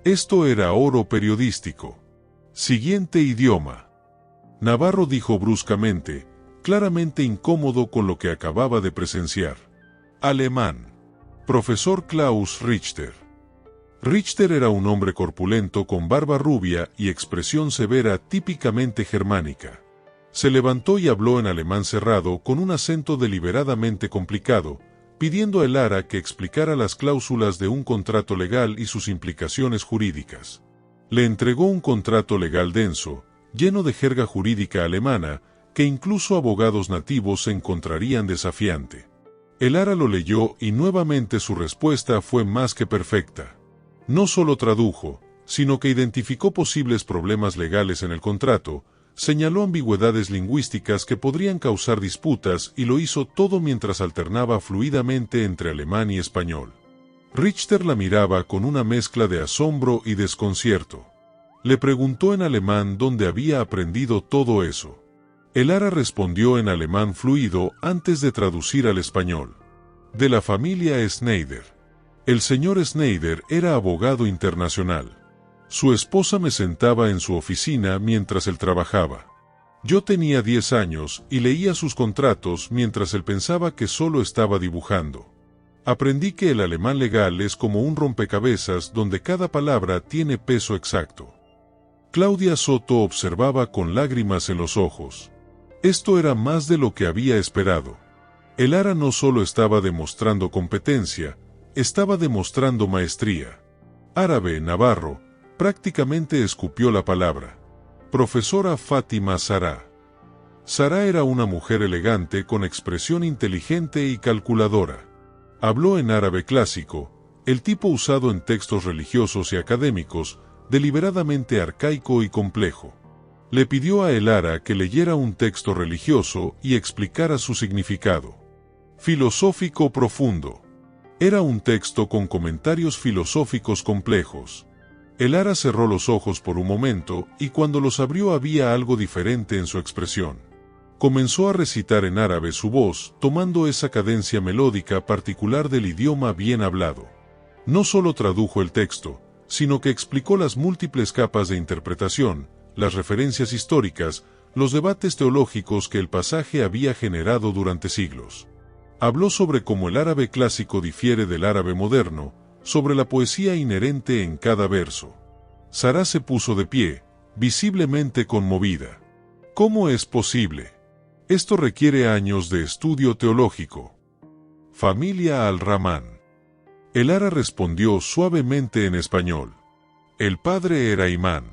[SPEAKER 1] Esto era oro periodístico. Siguiente idioma. Navarro dijo bruscamente, claramente incómodo con lo que acababa de presenciar. Alemán. Profesor Klaus Richter. Richter era un hombre corpulento con barba rubia y expresión severa típicamente germánica. Se levantó y habló en alemán cerrado con un acento deliberadamente complicado, pidiendo a Elara que explicara las cláusulas de un contrato legal y sus implicaciones jurídicas. Le entregó un contrato legal denso, lleno de jerga jurídica alemana, que incluso abogados nativos se encontrarían desafiante. Elara lo leyó y nuevamente su respuesta fue más que perfecta. No solo tradujo, sino que identificó posibles problemas legales en el contrato, señaló ambigüedades lingüísticas que podrían causar disputas y lo hizo todo mientras alternaba fluidamente entre alemán y español. Richter la miraba con una mezcla de asombro y desconcierto. Le preguntó en alemán dónde había aprendido todo eso. Elara respondió en alemán fluido antes de traducir al español. De la familia Schneider. El señor Schneider era abogado internacional. Su esposa me sentaba en su oficina mientras él trabajaba. Yo tenía 10 años y leía sus contratos mientras él pensaba que solo estaba dibujando. Aprendí que el alemán legal es como un rompecabezas donde cada palabra tiene peso exacto. Claudia Soto observaba con lágrimas en los ojos. Esto era más de lo que había esperado. Elara no solo estaba demostrando competencia, estaba demostrando maestría. Árabe Navarro prácticamente escupió la palabra. Profesora Fátima Sará. Sará era una mujer elegante con expresión inteligente y calculadora. Habló en árabe clásico, el tipo usado en textos religiosos y académicos, deliberadamente arcaico y complejo. Le pidió a Elara que leyera un texto religioso y explicara su significado. Filosófico profundo. Era un texto con comentarios filosóficos complejos. Elara cerró los ojos por un momento y cuando los abrió había algo diferente en su expresión. Comenzó a recitar en árabe su voz, tomando esa cadencia melódica particular del idioma bien hablado. No solo tradujo el texto, sino que explicó las múltiples capas de interpretación, las referencias históricas, los debates teológicos que el pasaje había generado durante siglos. Habló sobre cómo el árabe clásico difiere del árabe moderno, sobre la poesía inherente en cada verso. Sará se puso de pie, visiblemente conmovida. ¿Cómo es posible? Esto requiere años de estudio teológico. Familia Al-Rahman. Elara respondió suavemente en español. El padre era imán.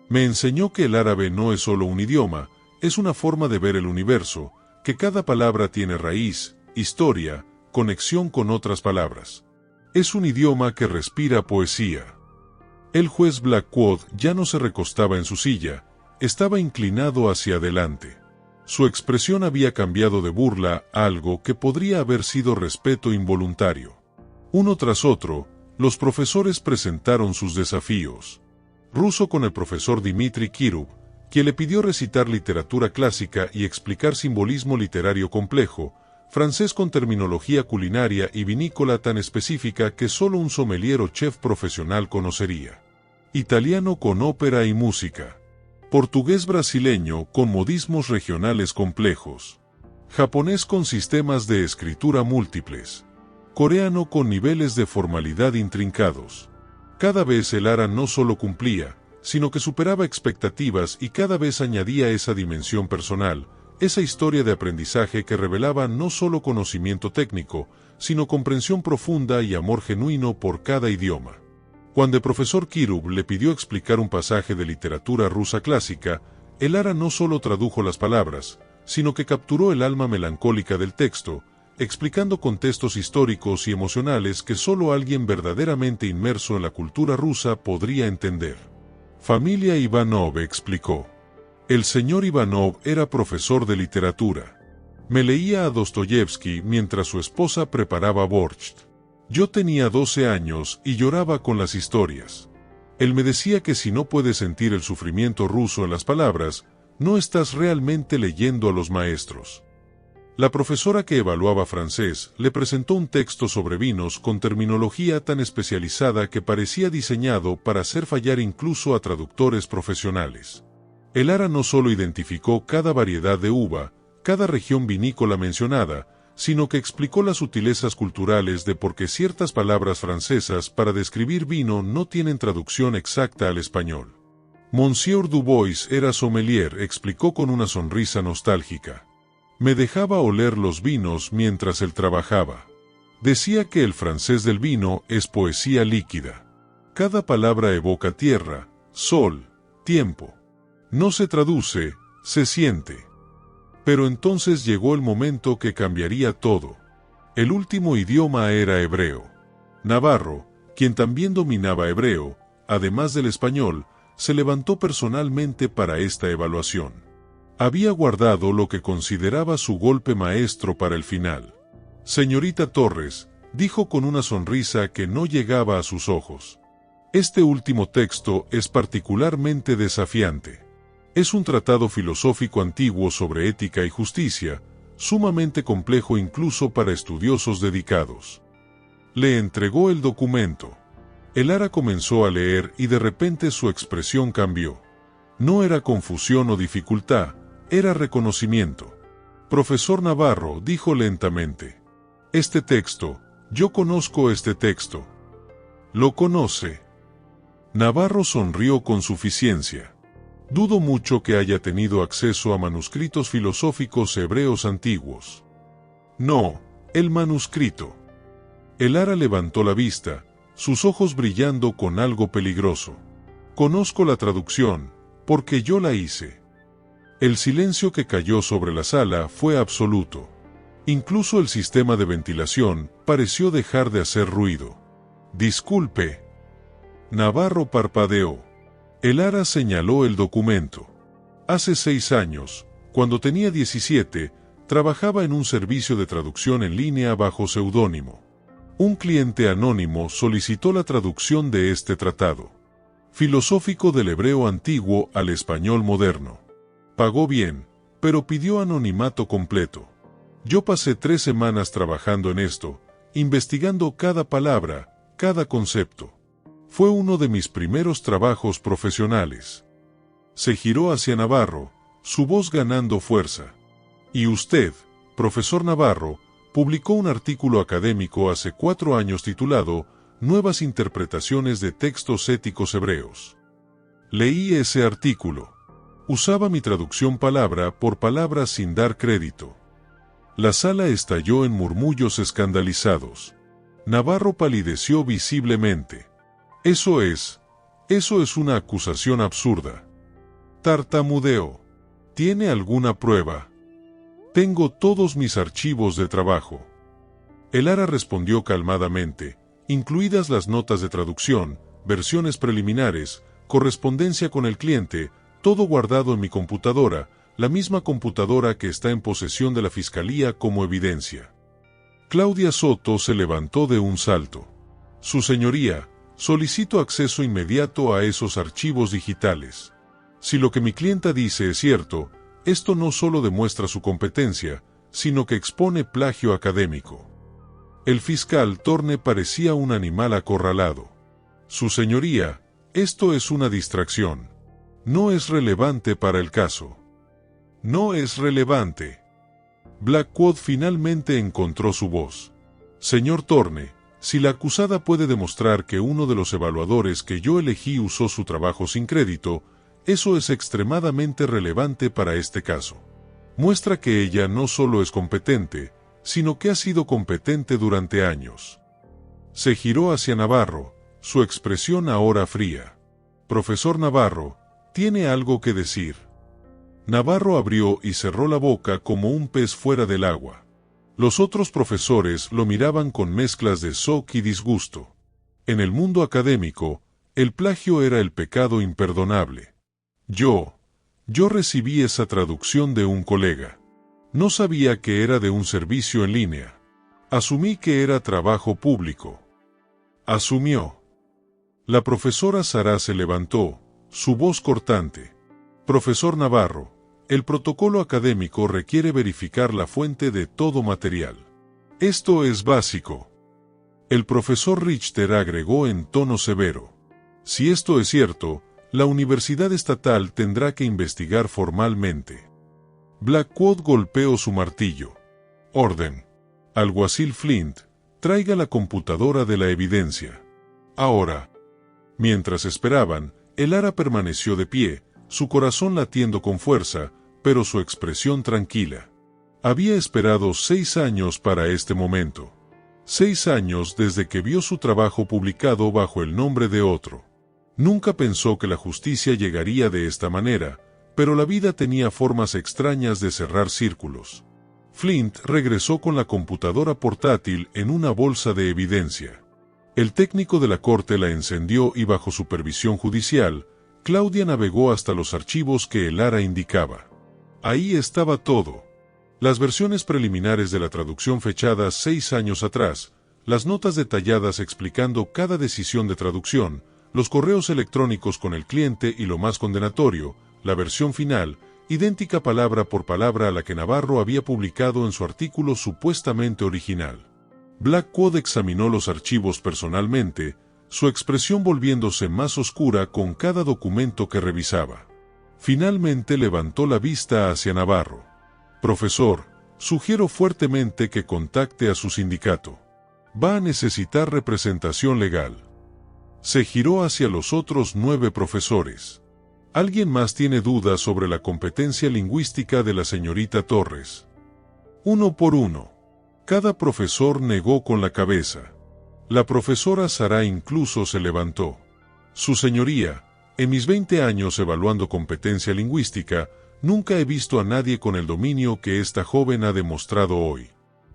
[SPEAKER 1] Me enseñó que el árabe no es solo un idioma, es una forma de ver el universo, que cada palabra tiene raíz, historia, conexión con otras palabras. Es un idioma que respira poesía. El juez Blackwood ya no se recostaba en su silla, estaba inclinado hacia adelante. Su expresión había cambiado de burla a algo que podría haber sido respeto involuntario. Uno tras otro, los profesores presentaron sus desafíos. Ruso con el profesor Dmitry Kirov, quien le pidió recitar literatura clásica y explicar simbolismo literario complejo, francés con terminología culinaria y vinícola tan específica que solo un sommelier o chef profesional conocería. Italiano con ópera y música. Portugués brasileño con modismos regionales complejos. Japonés con sistemas de escritura múltiples. Coreano con niveles de formalidad intrincados. Cada vez Elara no solo cumplía, sino que superaba expectativas y cada vez añadía esa dimensión personal, esa historia de aprendizaje que revelaba no solo conocimiento técnico, sino comprensión profunda y amor genuino por cada idioma. Cuando el profesor Kirov le pidió explicar un pasaje de literatura rusa clásica, Elara no solo tradujo las palabras, sino que capturó el alma melancólica del texto, explicando contextos históricos y emocionales que solo alguien verdaderamente inmerso en la cultura rusa podría entender. Familia Ivanov explicó. El señor Ivanov era profesor de literatura. Me leía a Dostoyevsky mientras su esposa preparaba borscht. Yo tenía 12 años y lloraba con las historias. Él me decía que si no puedes sentir el sufrimiento ruso en las palabras, no estás realmente leyendo a los maestros. La profesora que evaluaba francés le presentó un texto sobre vinos con terminología tan especializada que parecía diseñado para hacer fallar incluso a traductores profesionales. Elara no solo identificó cada variedad de uva, cada región vinícola mencionada, sino que explicó las sutilezas culturales de por qué ciertas palabras francesas para describir vino no tienen traducción exacta al español. Monsieur Dubois era sommelier, explicó con una sonrisa nostálgica. Me dejaba oler los vinos mientras él trabajaba. Decía que el francés del vino es poesía líquida. Cada palabra evoca tierra, sol, tiempo. No se traduce, se siente. Pero entonces llegó el momento que cambiaría todo. El último idioma era hebreo. Navarro, quien también dominaba hebreo, además del español, se levantó personalmente para esta evaluación. Había guardado lo que consideraba su golpe maestro para el final. Señorita Torres, dijo con una sonrisa que no llegaba a sus ojos. Este último texto es particularmente desafiante. Es un tratado filosófico antiguo sobre ética y justicia, sumamente complejo incluso para estudiosos dedicados. Le entregó el documento. Elara comenzó a leer y de repente su expresión cambió. No era confusión o dificultad, era reconocimiento. Profesor Navarro, dijo lentamente. Este texto, yo conozco este texto. ¿Lo conoce? Navarro sonrió con suficiencia. Dudo mucho que haya tenido acceso a manuscritos filosóficos hebreos antiguos. No, el manuscrito. Elara levantó la vista, sus ojos brillando con algo peligroso. Conozco la traducción, porque yo la hice. El silencio que cayó sobre la sala fue absoluto. Incluso el sistema de ventilación pareció dejar de hacer ruido. Disculpe. Navarro parpadeó. Elara señaló el documento. Hace 6 años, cuando tenía 17, trabajaba en un servicio de traducción en línea bajo seudónimo. Un cliente anónimo solicitó la traducción de este tratado filosófico del hebreo antiguo al español moderno. Pagó bien, pero pidió anonimato completo. Yo pasé 3 semanas trabajando en esto, investigando cada palabra, cada concepto. Fue uno de mis primeros trabajos profesionales. Se giró hacia Navarro, su voz ganando fuerza. Y usted, profesor Navarro, publicó un artículo académico hace 4 años titulado Nuevas interpretaciones de textos éticos hebreos. Leí ese artículo. Usaba mi traducción palabra por palabra sin dar crédito. La sala estalló en murmullos escandalizados. Navarro palideció visiblemente. Eso es una acusación absurda. Tartamudeó. ¿Tiene alguna prueba? Tengo todos mis archivos de trabajo. Elara respondió calmadamente, incluidas las notas de traducción, versiones preliminares, correspondencia con el cliente, todo guardado en mi computadora, la misma computadora que está en posesión de la Fiscalía como evidencia. Claudia Soto se levantó de un salto. Su señoría, solicito acceso inmediato a esos archivos digitales. Si lo que mi clienta dice es cierto, esto no solo demuestra su competencia, sino que expone plagio académico. El fiscal Torne parecía un animal acorralado. Su señoría, esto es una distracción. No es relevante para el caso. No es relevante. Blackwood finalmente encontró su voz. Señor Torne, si la acusada puede demostrar que uno de los evaluadores que yo elegí usó su trabajo sin crédito, eso es extremadamente relevante para este caso. Muestra que ella no solo es competente, sino que ha sido competente durante años. Se giró hacia Navarro, su expresión ahora fría. Profesor Navarro, ¿tiene algo que decir? Navarro abrió y cerró la boca como un pez fuera del agua. Los otros profesores lo miraban con mezclas de shock y disgusto. En el mundo académico, el plagio era el pecado imperdonable. Yo recibí esa traducción de un colega. No sabía que era de un servicio en línea. Asumí que era trabajo público. Asumió. La profesora Sara se levantó, su voz cortante. Profesor Navarro, el protocolo académico requiere verificar la fuente de todo material. Esto es básico. El profesor Richter agregó en tono severo. Si esto es cierto, la universidad estatal tendrá que investigar formalmente. Blackwood golpeó su martillo. Orden. Alguacil Flint, traiga la computadora de la evidencia. Ahora. Mientras esperaban, Elara permaneció de pie, su corazón latiendo con fuerza, pero su expresión tranquila. Había esperado 6 años para este momento. 6 años desde que vio su trabajo publicado bajo el nombre de otro. Nunca pensó que la justicia llegaría de esta manera, pero la vida tenía formas extrañas de cerrar círculos. Flint regresó con la computadora portátil en una bolsa de evidencia. El técnico de la corte la encendió y bajo supervisión judicial, Claudia navegó hasta los archivos que Elara indicaba. Ahí estaba todo. Las versiones preliminares de la traducción fechadas 6 años atrás, las notas detalladas explicando cada decisión de traducción, los correos electrónicos con el cliente y lo más condenatorio, la versión final, idéntica palabra por palabra a la que Navarro había publicado en su artículo supuestamente original. Blackwood examinó los archivos personalmente, su expresión volviéndose más oscura con cada documento que revisaba. Finalmente levantó la vista hacia Navarro. «Profesor, sugiero fuertemente que contacte a su sindicato. Va a necesitar representación legal». Se giró hacia los otros 9 profesores. ¿Alguien más tiene dudas sobre la competencia lingüística de la señorita Torres? Uno por uno. Cada profesor negó con la cabeza. La profesora Sará incluso se levantó. Su señoría, en mis 20 años evaluando competencia lingüística, nunca he visto a nadie con el dominio que esta joven ha demostrado hoy.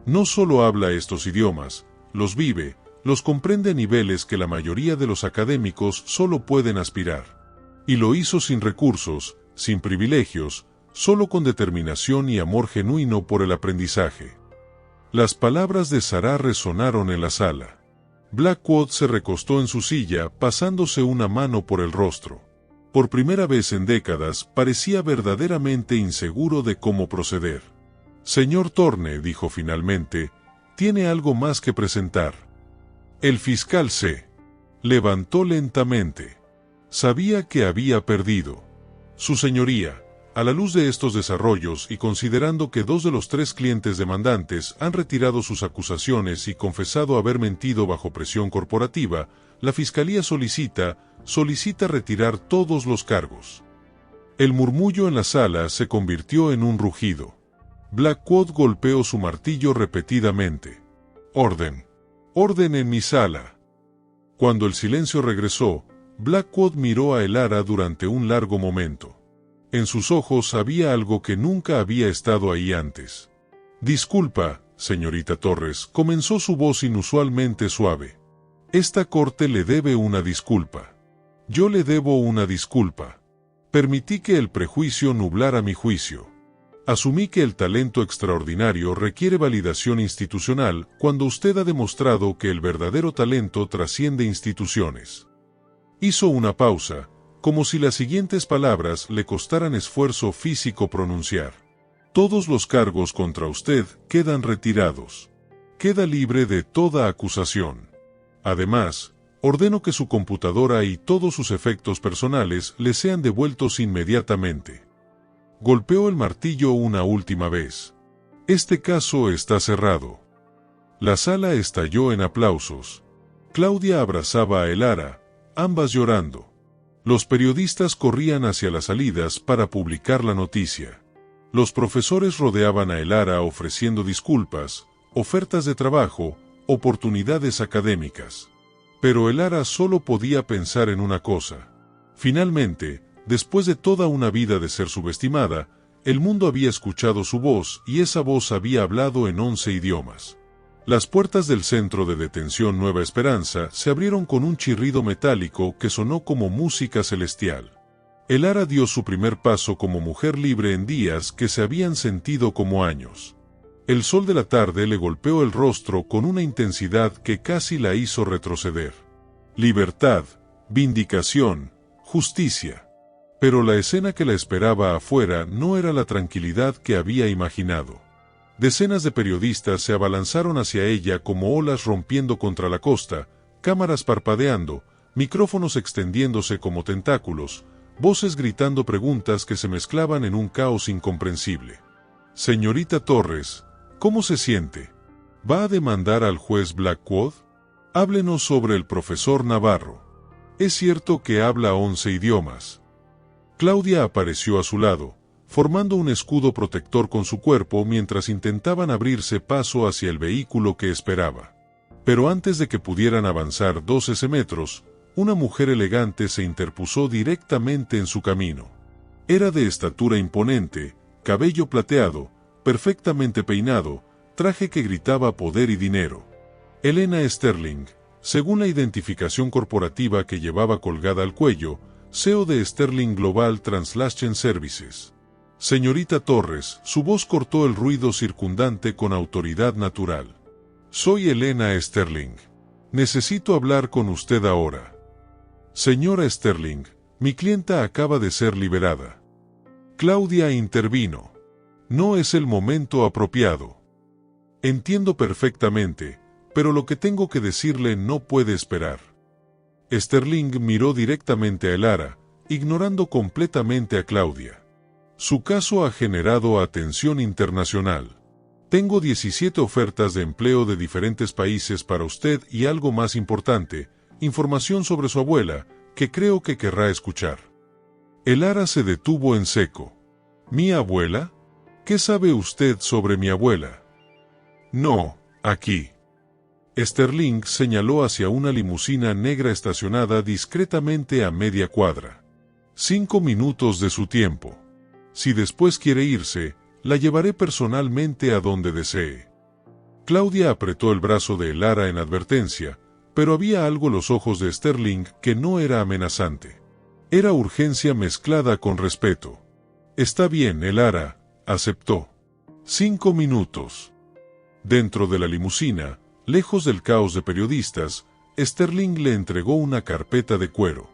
[SPEAKER 1] No solo habla estos idiomas, los vive, los comprende a niveles que la mayoría de los académicos solo pueden aspirar. Y lo hizo sin recursos, sin privilegios, solo con determinación y amor genuino por el aprendizaje. Las palabras de Sará resonaron en la sala. Blackwood se recostó en su silla, pasándose una mano por el rostro. Por primera vez en décadas, parecía verdaderamente inseguro de cómo proceder. «Señor Thorne», dijo finalmente, «tiene algo más que presentar». El fiscal se levantó lentamente. Sabía que había perdido. Su señoría, a la luz de estos desarrollos y considerando que 2 de los 3 clientes demandantes han retirado sus acusaciones y confesado haber mentido bajo presión corporativa, la fiscalía solicita retirar todos los cargos. El murmullo en la sala se convirtió en un rugido. Blackwood golpeó su martillo repetidamente. «Orden. Orden en mi sala». Cuando el silencio regresó, Blackwood miró a Elara durante un largo momento. En sus ojos había algo que nunca había estado ahí antes. «Disculpa, señorita Torres», comenzó su voz inusualmente suave. «Esta corte le debe una disculpa. Yo le debo una disculpa. Permití que el prejuicio nublara mi juicio. Asumí que el talento extraordinario requiere validación institucional cuando usted ha demostrado que el verdadero talento trasciende instituciones». Hizo una pausa, como si las siguientes palabras le costaran esfuerzo físico pronunciar. «Todos los cargos contra usted quedan retirados. Queda libre de toda acusación. Además, ordeno que su computadora y todos sus efectos personales le sean devueltos inmediatamente». Golpeó el martillo una última vez. «Este caso está cerrado». La sala estalló en aplausos. Claudia abrazaba a Elara, ambas llorando. Los periodistas corrían hacia las salidas para publicar la noticia. Los profesores rodeaban a Elara ofreciendo disculpas, ofertas de trabajo, oportunidades académicas. Pero Elara solo podía pensar en una cosa. Finalmente, después de toda una vida de ser subestimada, el mundo había escuchado su voz y esa voz había hablado en 11 idiomas. Las puertas del centro de detención Nueva Esperanza se abrieron con un chirrido metálico que sonó como música celestial. Elara dio su primer paso como mujer libre en días que se habían sentido como años. El sol de la tarde le golpeó el rostro con una intensidad que casi la hizo retroceder. Libertad, vindicación, justicia. Pero la escena que la esperaba afuera no era la tranquilidad que había imaginado. Decenas de periodistas se abalanzaron hacia ella como olas rompiendo contra la costa, cámaras parpadeando, micrófonos extendiéndose como tentáculos, voces gritando preguntas que se mezclaban en un caos incomprensible. «Señorita Torres, ¿cómo se siente? ¿Va a demandar al juez Blackwood? Háblenos sobre el profesor Navarro. Es cierto que habla 11 idiomas». Claudia apareció a su lado, formando un escudo protector con su cuerpo mientras intentaban abrirse paso hacia el vehículo que esperaba. Pero antes de que pudieran avanzar 12 metros, una mujer elegante se interpuso directamente en su camino. Era de estatura imponente, cabello plateado, perfectamente peinado, traje que gritaba poder y dinero. Elena Sterling, según la identificación corporativa que llevaba colgada al cuello, CEO de Sterling Global Translation Services. «Señorita Torres», su voz cortó el ruido circundante con autoridad natural. Soy Elena Sterling. Necesito hablar con usted ahora. Señora Sterling, mi clienta acaba de ser liberada. Claudia intervino. No es el momento apropiado. Entiendo perfectamente, pero lo que tengo que decirle no puede esperar. Sterling miró directamente a Elara, ignorando completamente a Claudia. Su caso ha generado atención internacional. Tengo 17 ofertas de empleo de diferentes países para usted y algo más importante, información sobre su abuela, que creo que querrá escuchar. Elara se detuvo en seco. ¿Mi abuela? ¿Qué sabe usted sobre mi abuela? No, aquí. Sterling señaló hacia una limusina negra estacionada discretamente a media cuadra. 5 minutos de su tiempo. Si después quiere irse, la llevaré personalmente a donde desee. Claudia apretó el brazo de Elara en advertencia, pero había algo en los ojos de Sterling que no era amenazante. Era urgencia mezclada con respeto. Está bien, Elara, aceptó. 5 minutos. Dentro de la limusina, lejos del caos de periodistas, Sterling le entregó una carpeta de cuero.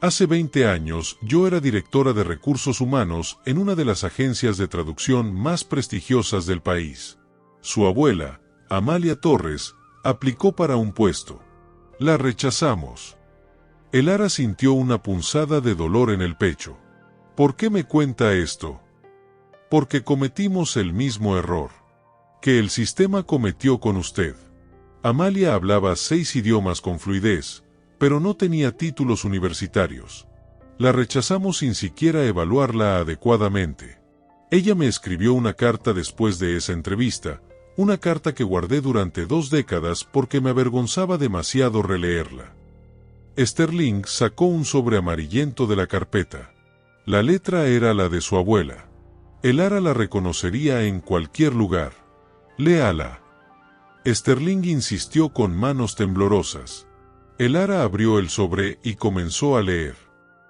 [SPEAKER 1] Hace 20 años yo era directora de recursos humanos en una de las agencias de traducción más prestigiosas del país. Su abuela, Amalia Torres, aplicó para un puesto. La rechazamos. Elara sintió una punzada de dolor en el pecho. ¿Por qué me cuenta esto? Porque cometimos el mismo error que el sistema cometió con usted. Amalia hablaba 6 idiomas con fluidez, pero no tenía títulos universitarios. La rechazamos sin siquiera evaluarla adecuadamente. Ella me escribió una carta después de esa entrevista, una carta que guardé durante 2 décadas porque me avergonzaba demasiado releerla. Sterling sacó un sobre amarillento de la carpeta. La letra era la de su abuela. Elara la reconocería en cualquier lugar. Léala. Sterling insistió con manos temblorosas. Elara abrió el sobre y comenzó a leer.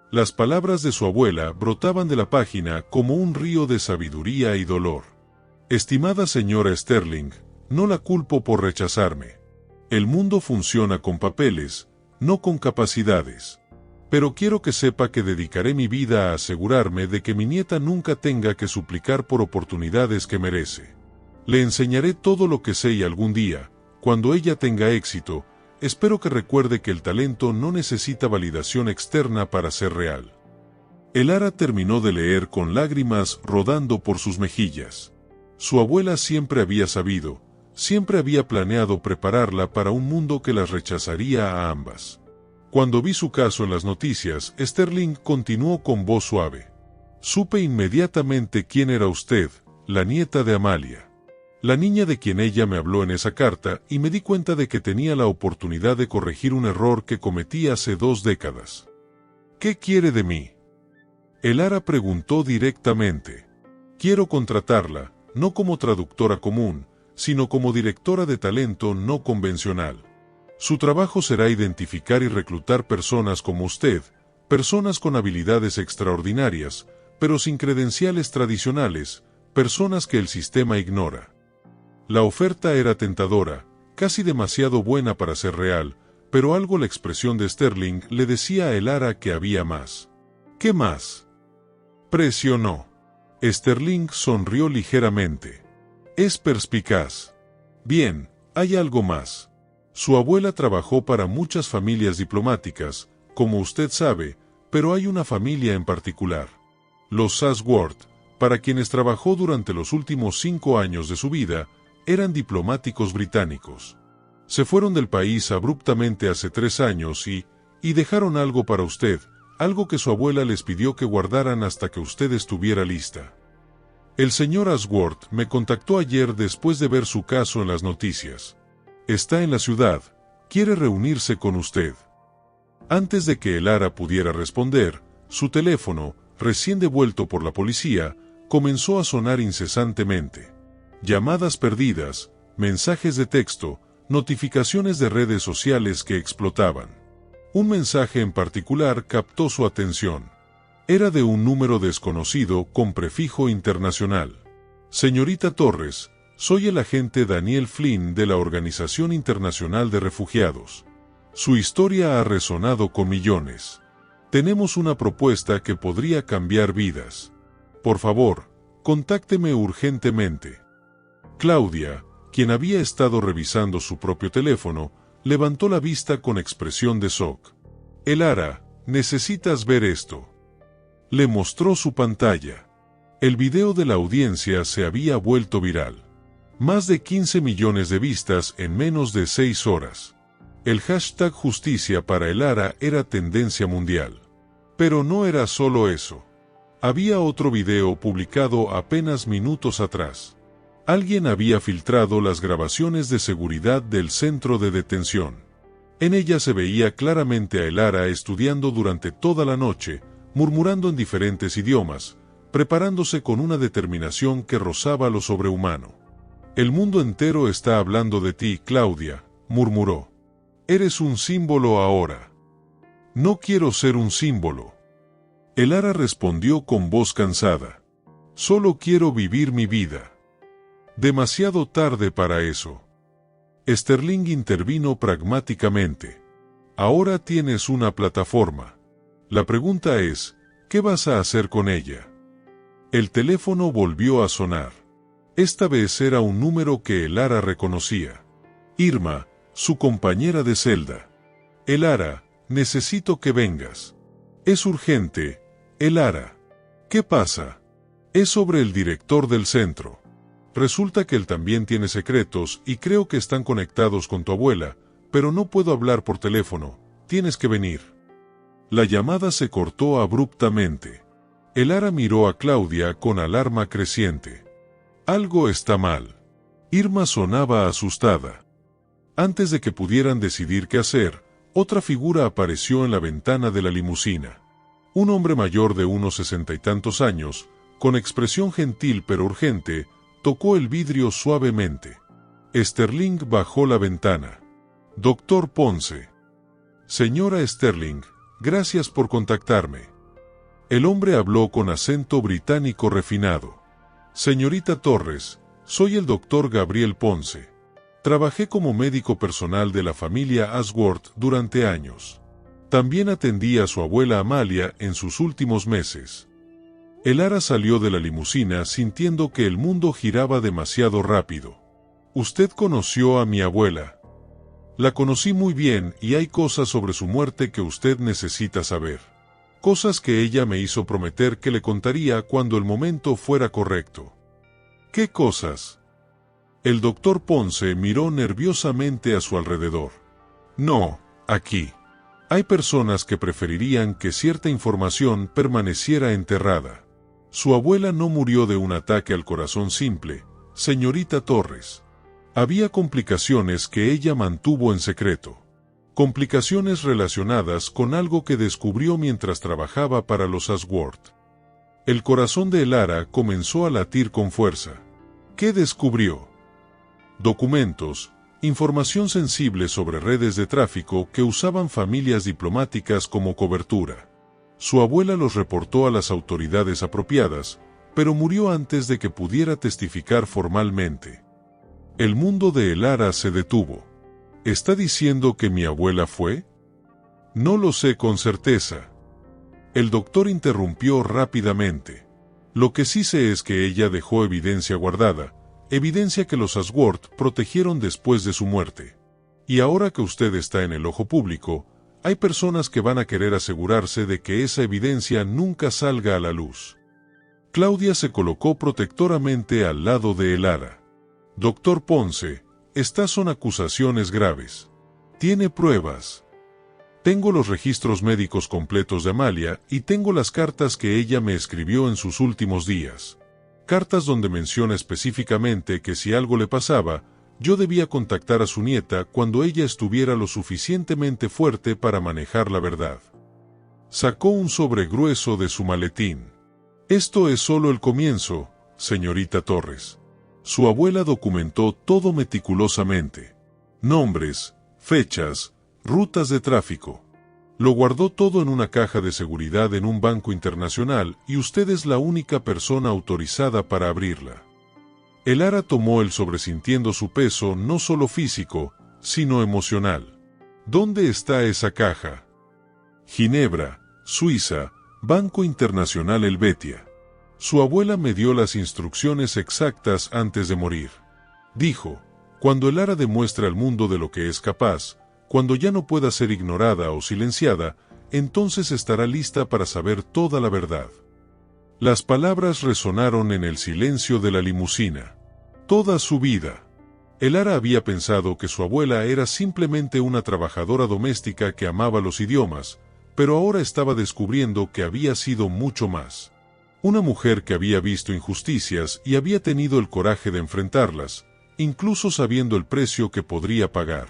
[SPEAKER 1] Las palabras de su abuela brotaban de la página como un río de sabiduría y dolor. Estimada señora Sterling, no la culpo por rechazarme. El mundo funciona con papeles, no con capacidades. Pero quiero que sepa que dedicaré mi vida a asegurarme de que mi nieta nunca tenga que suplicar por oportunidades que merece. Le enseñaré todo lo que sé y algún día, cuando ella tenga éxito, espero que recuerde que el talento no necesita validación externa para ser real. Elara terminó de leer con lágrimas rodando por sus mejillas. Su abuela siempre había sabido, siempre había planeado prepararla para un mundo que las rechazaría a ambas. Cuando vi su caso en las noticias, Sterling continuó con voz suave. Supe inmediatamente quién era usted, la nieta de Amalia. La niña de quien ella me habló en esa carta, y me di cuenta de que tenía la oportunidad de corregir un error que cometí hace 2 décadas. ¿Qué quiere de mí? Elara preguntó directamente. Quiero contratarla, no como traductora común, sino como directora de talento no convencional. Su trabajo será identificar y reclutar personas como usted, personas con habilidades extraordinarias, pero sin credenciales tradicionales, personas que el sistema ignora. La oferta era tentadora, casi demasiado buena para ser real, pero algo la expresión de Sterling le decía a Elara que había más. ¿Qué más? Presionó. Sterling sonrió ligeramente. Es perspicaz. Bien, hay algo más. Su abuela trabajó para muchas familias diplomáticas, como usted sabe, pero hay una familia en particular. Los Ashworth, para quienes trabajó durante los últimos 5 años de su vida, eran diplomáticos británicos. Se fueron del país abruptamente hace 3 años y dejaron algo para usted, algo que su abuela les pidió que guardaran hasta que usted estuviera lista. El señor Ashworth me contactó ayer después de ver su caso en las noticias. Está en la ciudad, quiere reunirse con usted. Antes de que Elara pudiera responder, su teléfono, recién devuelto por la policía, comenzó a sonar incesantemente. Llamadas perdidas, mensajes de texto, notificaciones de redes sociales que explotaban. Un mensaje en particular captó su atención. Era de un número desconocido con prefijo internacional. Señorita Torres, Soy el agente Daniel Flynn de la Organización Internacional de Refugiados. Su historia ha resonado con millones. Tenemos una propuesta que podría cambiar vidas. Por favor, contácteme urgentemente. Claudia, quien había estado revisando su propio teléfono, levantó la vista con expresión de shock. Elara, necesitas ver esto. Le mostró su pantalla. El video de la audiencia se había vuelto viral. Más de 15 millones de vistas en menos de 6 horas. El hashtag Justicia para Elara era tendencia mundial. Pero no era solo eso. Había otro video publicado apenas minutos atrás. Alguien había filtrado las grabaciones de seguridad del centro de detención. En ella se veía claramente a Elara estudiando durante toda la noche, murmurando en diferentes idiomas, preparándose con una determinación que rozaba lo sobrehumano. El mundo entero está hablando de ti, Claudia, murmuró. Eres un símbolo ahora. No quiero ser un símbolo. Elara respondió con voz cansada. Solo quiero vivir mi vida. Demasiado tarde para eso. Sterling intervino pragmáticamente. Ahora tienes una plataforma. La pregunta es, ¿qué vas a hacer con ella? El teléfono volvió a sonar. Esta vez era un número que Elara reconocía. Irma, su compañera de celda. Elara, necesito que vengas. Es urgente, Elara. ¿Qué pasa? Es sobre el director del centro. Resulta que él también tiene secretos y creo que están conectados con tu abuela, pero no puedo hablar por teléfono, tienes que venir. La llamada se cortó abruptamente. Elara miró a Claudia con alarma creciente. Algo está mal. Irma sonaba asustada. Antes de que pudieran decidir qué hacer, otra figura apareció en la ventana de la limusina. Un hombre mayor de unos 60 y tantos años, con expresión gentil pero urgente, tocó el vidrio suavemente. Sterling bajó la ventana. Doctor Ponce. Señora Sterling, gracias por contactarme. El hombre habló con acento británico refinado. Señorita Torres, soy el doctor Gabriel Ponce. Trabajé como médico personal de la familia Ashworth durante años. También atendí a su abuela Amalia en sus últimos meses. Elara salió de la limusina sintiendo que el mundo giraba demasiado rápido. Usted conoció a mi abuela. La conocí muy bien y hay cosas sobre su muerte que usted necesita saber. Cosas que ella me hizo prometer que le contaría cuando el momento fuera correcto. ¿Qué cosas? El doctor Ponce miró nerviosamente a su alrededor. No, aquí. Hay personas que preferirían que cierta información permaneciera enterrada. Su abuela no murió de un ataque al corazón simple, señorita Torres. Había complicaciones que ella mantuvo en secreto. Complicaciones relacionadas con algo que descubrió mientras trabajaba para los Ashworth. El corazón de Elara comenzó a latir con fuerza. ¿Qué descubrió? Documentos, información sensible sobre redes de tráfico que usaban familias diplomáticas como cobertura. Su abuela los reportó a las autoridades apropiadas, pero murió antes de que pudiera testificar formalmente. El mundo de Elara se detuvo. ¿Está diciendo que mi abuela fue? No lo sé con certeza. El doctor interrumpió rápidamente. Lo que sí sé es que ella dejó evidencia guardada, evidencia que los Ashworth protegieron después de su muerte. Y ahora que usted está en el ojo público, hay personas que van a querer asegurarse de que esa evidencia nunca salga a la luz. Claudia se colocó protectoramente al lado de Elara. Doctor Ponce, estas son acusaciones graves. ¿Tiene pruebas? Tengo los registros médicos completos de Amalia y tengo las cartas que ella me escribió en sus últimos días. Cartas donde menciona específicamente que si algo le pasaba, yo debía contactar a su nieta cuando ella estuviera lo suficientemente fuerte para manejar la verdad. Sacó un sobre grueso de su maletín. Esto es solo el comienzo, señorita Torres. Su abuela documentó todo meticulosamente. Nombres, fechas, rutas de tráfico. Lo guardó todo en una caja de seguridad en un banco internacional y usted es la única persona autorizada para abrirla. Elara tomó el sobre sintiendo su peso no solo físico, sino emocional. ¿Dónde está esa caja? Ginebra, Suiza, Banco Internacional Helvetia. Su abuela me dio las instrucciones exactas antes de morir. Dijo, cuando Elara demuestre al mundo de lo que es capaz, cuando ya no pueda ser ignorada o silenciada, entonces estará lista para saber toda la verdad. Las palabras resonaron en el silencio de la limusina. Toda su vida, Elara había pensado que su abuela era simplemente una trabajadora doméstica que amaba los idiomas, pero ahora estaba descubriendo que había sido mucho más. Una mujer que había visto injusticias y había tenido el coraje de enfrentarlas, incluso sabiendo el precio que podría pagar.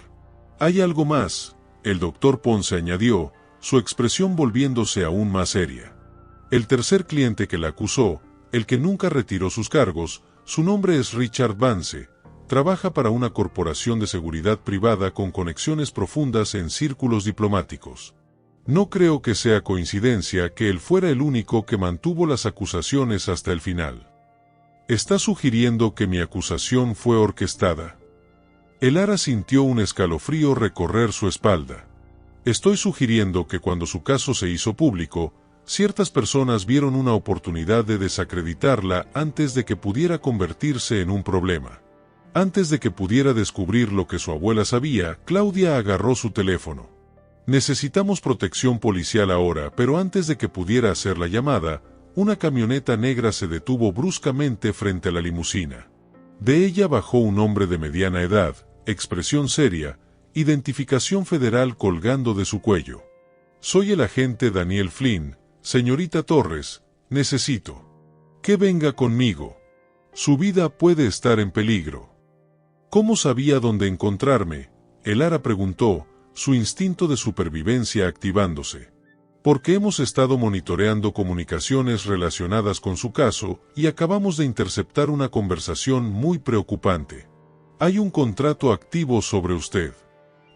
[SPEAKER 1] Hay algo más, el doctor Ponce añadió, su expresión volviéndose aún más seria. El tercer cliente que la acusó, el que nunca retiró sus cargos, su nombre es Richard Vance, trabaja para una corporación de seguridad privada con conexiones profundas en círculos diplomáticos. No creo que sea coincidencia que él fuera el único que mantuvo las acusaciones hasta el final. ¿Está sugiriendo que mi acusación fue orquestada? Elara sintió un escalofrío recorrer su espalda. Estoy sugiriendo que cuando su caso se hizo público, ciertas personas vieron una oportunidad de desacreditarla antes de que pudiera convertirse en un problema. Antes de que pudiera descubrir lo que su abuela sabía, Claudia agarró su teléfono. Necesitamos protección policial ahora, pero antes de que pudiera hacer la llamada, una camioneta negra se detuvo bruscamente frente a la limusina. De ella bajó un hombre de mediana edad, expresión seria, identificación federal colgando de su cuello. Soy el agente Daniel Flynn, señorita Torres, necesito que venga conmigo. Su vida puede estar en peligro. ¿Cómo sabía dónde encontrarme? Elara preguntó, su instinto de supervivencia activándose. Porque hemos estado monitoreando comunicaciones relacionadas con su caso y acabamos de interceptar una conversación muy preocupante. Hay un contrato activo sobre usted.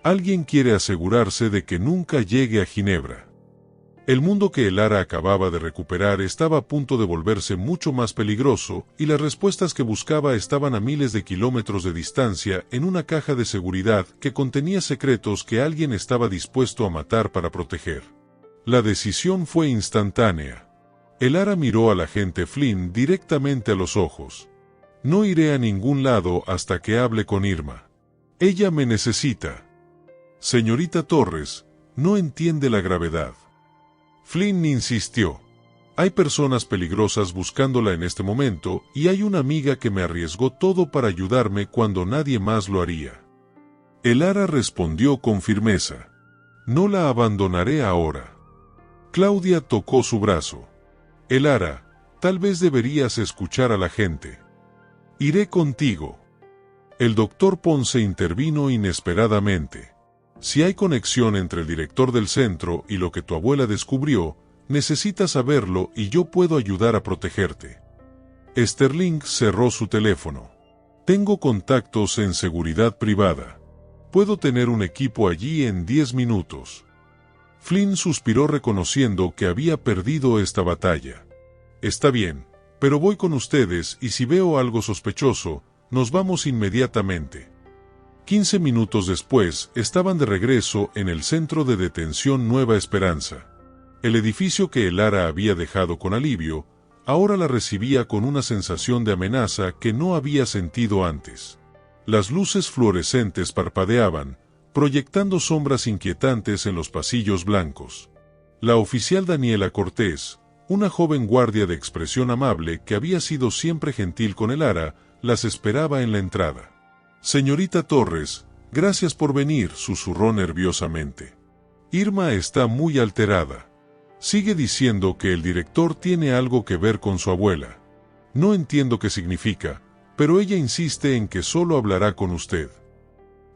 [SPEAKER 1] Alguien quiere asegurarse de que nunca llegue a Ginebra. El mundo que Elara acababa de recuperar estaba a punto de volverse mucho más peligroso, y las respuestas que buscaba estaban a miles de kilómetros de distancia en una caja de seguridad que contenía secretos que alguien estaba dispuesto a matar para proteger. La decisión fue instantánea. Elara miró al agente Flynn directamente a los ojos. No iré a ningún lado hasta que hable con Irma. Ella me necesita. Señorita Torres, no entiende la gravedad. Flynn insistió. Hay personas peligrosas buscándola en este momento, y hay una amiga que me arriesgó todo para ayudarme cuando nadie más lo haría. Elara respondió con firmeza. No la abandonaré ahora. Claudia tocó su brazo. Elara, tal vez deberías escuchar a la gente. Iré contigo. El doctor Ponce intervino inesperadamente. Si hay conexión entre el director del centro y lo que tu abuela descubrió, necesitas saberlo y yo puedo ayudar a protegerte. Sterling cerró su teléfono. Tengo contactos en seguridad privada. Puedo tener un equipo allí en 10 minutos. Flynn suspiró reconociendo que había perdido esta batalla. Está bien, pero voy con ustedes y si veo algo sospechoso, nos vamos inmediatamente. 15 minutos después, estaban de regreso en el centro de detención Nueva Esperanza. El edificio que Elara había dejado con alivio, ahora la recibía con una sensación de amenaza que no había sentido antes. Las luces fluorescentes parpadeaban, proyectando sombras inquietantes en los pasillos blancos. La oficial Daniela Cortés, una joven guardia de expresión amable que había sido siempre gentil con Elara, las esperaba en la entrada. Señorita Torres, gracias por venir, susurró nerviosamente. Irma está muy alterada. Sigue diciendo que el director tiene algo que ver con su abuela. No entiendo qué significa, pero ella insiste en que solo hablará con usted.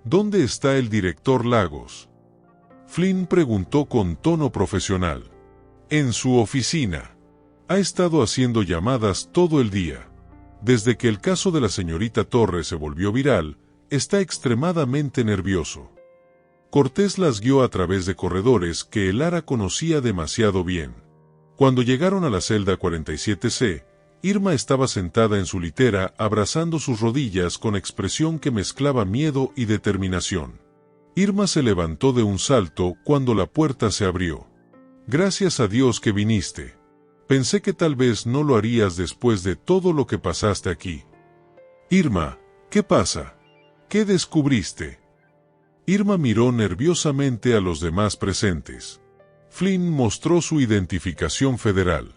[SPEAKER 1] ¿Dónde está el director Lagos? Flynn preguntó con tono profesional. En su oficina. Ha estado haciendo llamadas todo el día. Desde que el caso de la señorita Torres se volvió viral, está extremadamente nervioso. Cortés las guió a través de corredores que Elara conocía demasiado bien. Cuando llegaron a la celda 47C, Irma estaba sentada en su litera abrazando sus rodillas con expresión que mezclaba miedo y determinación. Irma se levantó de un salto cuando la puerta se abrió. «Gracias a Dios que viniste. Pensé que tal vez no lo harías después de todo lo que pasaste aquí». «Irma, ¿qué pasa? ¿Qué descubriste?» Irma miró nerviosamente a los demás presentes. Flynn mostró su identificación federal.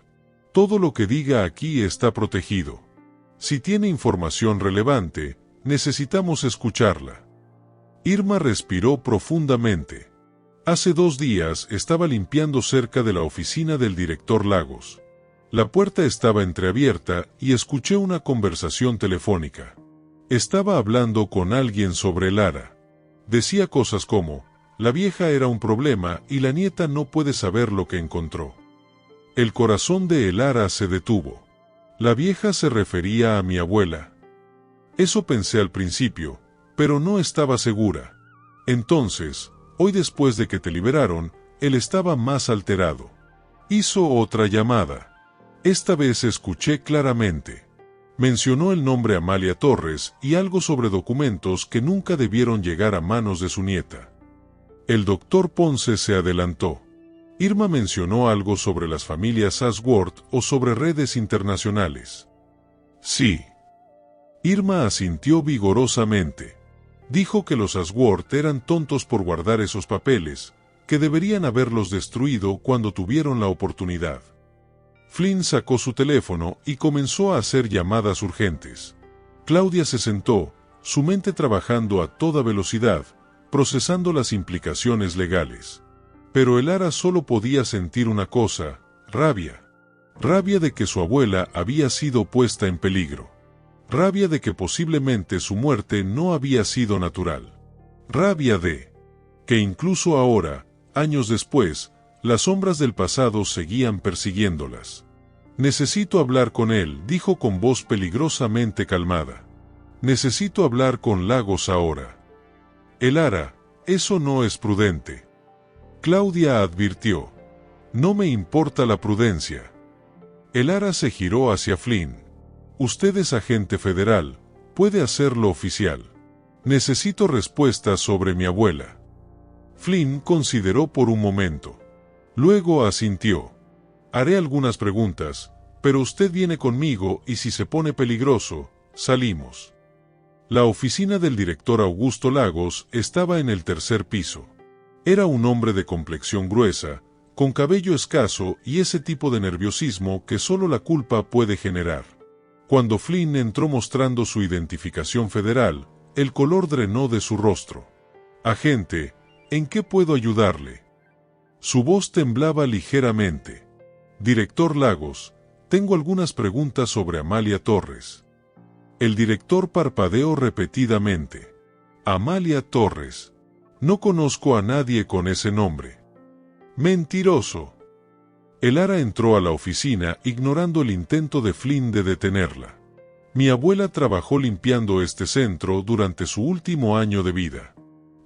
[SPEAKER 1] «Todo lo que diga aquí está protegido. Si tiene información relevante, necesitamos escucharla». Irma respiró profundamente. Hace 2 días estaba limpiando cerca de la oficina del director Lagos. La puerta estaba entreabierta y escuché una conversación telefónica. Estaba hablando con alguien sobre Lara. Decía cosas como, la vieja era un problema y la nieta no puede saber lo que encontró. El corazón de Lara se detuvo. La vieja se refería a mi abuela. Eso pensé al principio, pero no estaba segura. Entonces, hoy después de que te liberaron, él estaba más alterado. Hizo otra llamada. Esta vez escuché claramente. Mencionó el nombre Amalia Torres y algo sobre documentos que nunca debieron llegar a manos de su nieta. El doctor Ponce se adelantó. Irma mencionó algo sobre las familias Ashworth o sobre redes internacionales. Sí. Irma asintió vigorosamente. Dijo que los Ashworth eran tontos por guardar esos papeles, que deberían haberlos destruido cuando tuvieron la oportunidad. Flynn sacó su teléfono y comenzó a hacer llamadas urgentes. Claudia se sentó, su mente trabajando a toda velocidad, procesando las implicaciones legales. Pero Lara solo podía sentir una cosa, rabia. Rabia de que su abuela había sido puesta en peligro. Rabia de que posiblemente su muerte no había sido natural. Rabia de que incluso ahora, años después, las sombras del pasado seguían persiguiéndolas. «Necesito hablar con él», dijo con voz peligrosamente calmada. «Necesito hablar con Lagos ahora». «Lara, eso no es prudente». Claudia advirtió. «No me importa la prudencia». Lara se giró hacia Flynn. «Usted es agente federal, puede hacerlo oficial. Necesito respuestas sobre mi abuela». Flynn consideró por un momento. Luego asintió. «Haré algunas preguntas, pero usted viene conmigo y si se pone peligroso, salimos». La oficina del director Augusto Lagos estaba en el 3er piso. Era un hombre de complexión gruesa, con cabello escaso y ese tipo de nerviosismo que solo la culpa puede generar. Cuando Flynn entró mostrando su identificación federal, el color drenó de su rostro. «Agente, ¿en qué puedo ayudarle?». Su voz temblaba ligeramente. «Director Lagos, tengo algunas preguntas sobre Amalia Torres». El director parpadeó repetidamente. «Amalia Torres. No conozco a nadie con ese nombre». «Mentiroso». Lara entró a la oficina ignorando el intento de Flynn de detenerla. «Mi abuela trabajó limpiando este centro durante su último año de vida.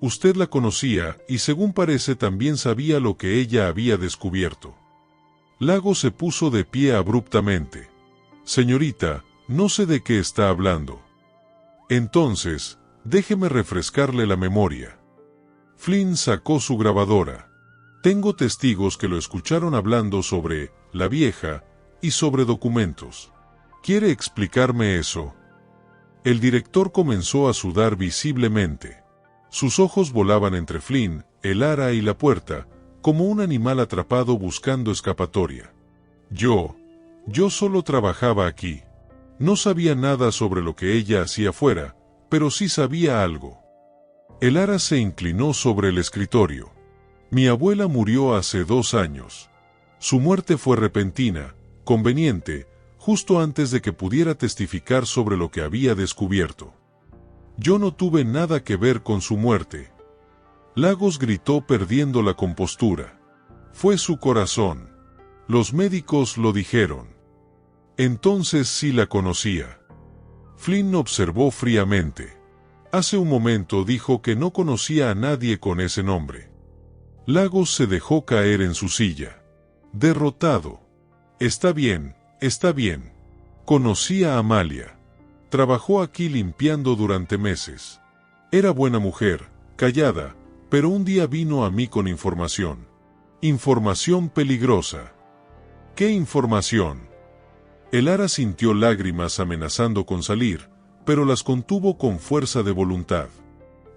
[SPEAKER 1] Usted la conocía y según parece también sabía lo que ella había descubierto». Lagos se puso de pie abruptamente. «Señorita, no sé de qué está hablando». «Entonces, déjeme refrescarle la memoria». Flynn sacó su grabadora. «Tengo testigos que lo escucharon hablando sobre la vieja y sobre documentos. ¿Quiere explicarme eso?». El director comenzó a sudar visiblemente. Sus ojos volaban entre Flynn, Lara y la puerta, como un animal atrapado buscando escapatoria. Yo solo trabajaba aquí. No sabía nada sobre lo que ella hacía fuera, pero sí sabía algo». Lara se inclinó sobre el escritorio. «Mi abuela murió hace 2 años. Su muerte fue repentina, conveniente, justo antes de que pudiera testificar sobre lo que había descubierto. Yo no tuve nada que ver con su muerte». Lagos gritó perdiendo la compostura. «Fue su corazón. Los médicos lo dijeron». «Entonces sí la conocía». Flynn observó fríamente. «Hace un momento dijo que no conocía a nadie con ese nombre». Lagos se dejó caer en su silla. Derrotado. Está bien, Conocí a Amalia. Trabajó aquí limpiando durante meses. Era buena mujer, callada, pero un día vino a mí con información. Información peligrosa. ¿Qué información? Elara sintió lágrimas amenazando con salir, pero las contuvo con fuerza de voluntad.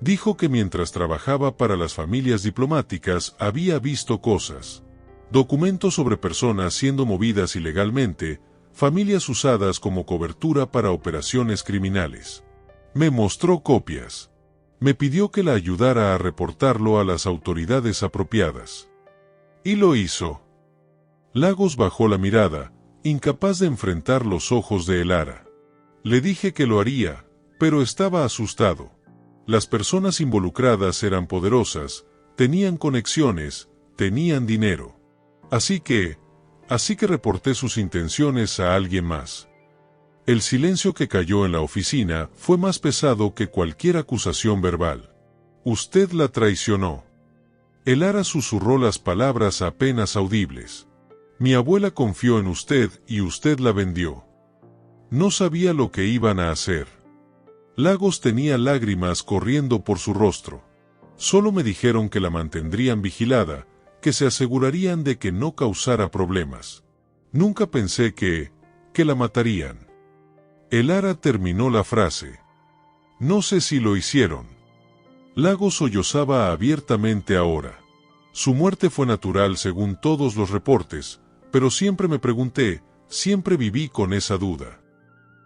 [SPEAKER 1] Dijo que mientras trabajaba para las familias diplomáticas había visto cosas. Documentos sobre personas siendo movidas ilegalmente, familias usadas como cobertura para operaciones criminales. Me mostró copias. Me pidió que la ayudara a reportarlo a las autoridades apropiadas. Y lo hizo. Lagos bajó la mirada, incapaz de enfrentar los ojos de Elara. Le dije que lo haría, pero estaba asustado. Las personas involucradas eran poderosas, tenían conexiones, tenían dinero. Así que reporté sus intenciones a alguien más. El silencio que cayó en la oficina fue más pesado que cualquier acusación verbal. Usted la traicionó. Elara susurró las palabras apenas audibles. Mi abuela confió en usted y usted la vendió. No sabía lo que iban a hacer. Lagos tenía lágrimas corriendo por su rostro. Solo me dijeron que la mantendrían vigilada, que se asegurarían de que no causara problemas. Nunca pensé que la matarían. Elara terminó la frase. No sé si lo hicieron. Lagos sollozaba abiertamente ahora. Su muerte fue natural según todos los reportes, pero siempre me pregunté, siempre viví con esa duda.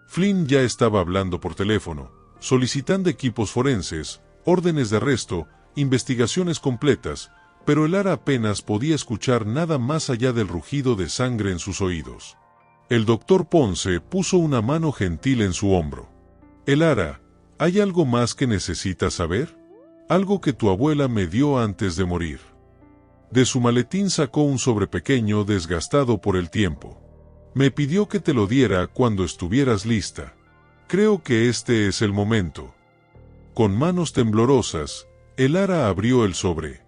[SPEAKER 1] Flynn ya estaba hablando por teléfono, solicitando equipos forenses, órdenes de arresto, investigaciones completas, pero Elara apenas podía escuchar nada más allá del rugido de sangre en sus oídos. El doctor Ponce puso una mano gentil en su hombro. Elara, ¿hay algo más que necesitas saber? Algo que tu abuela me dio antes de morir. De su maletín sacó un sobre pequeño desgastado por el tiempo. Me pidió que te lo diera cuando estuvieras lista. Creo que este es el momento. Con manos temblorosas, Elara abrió el sobre.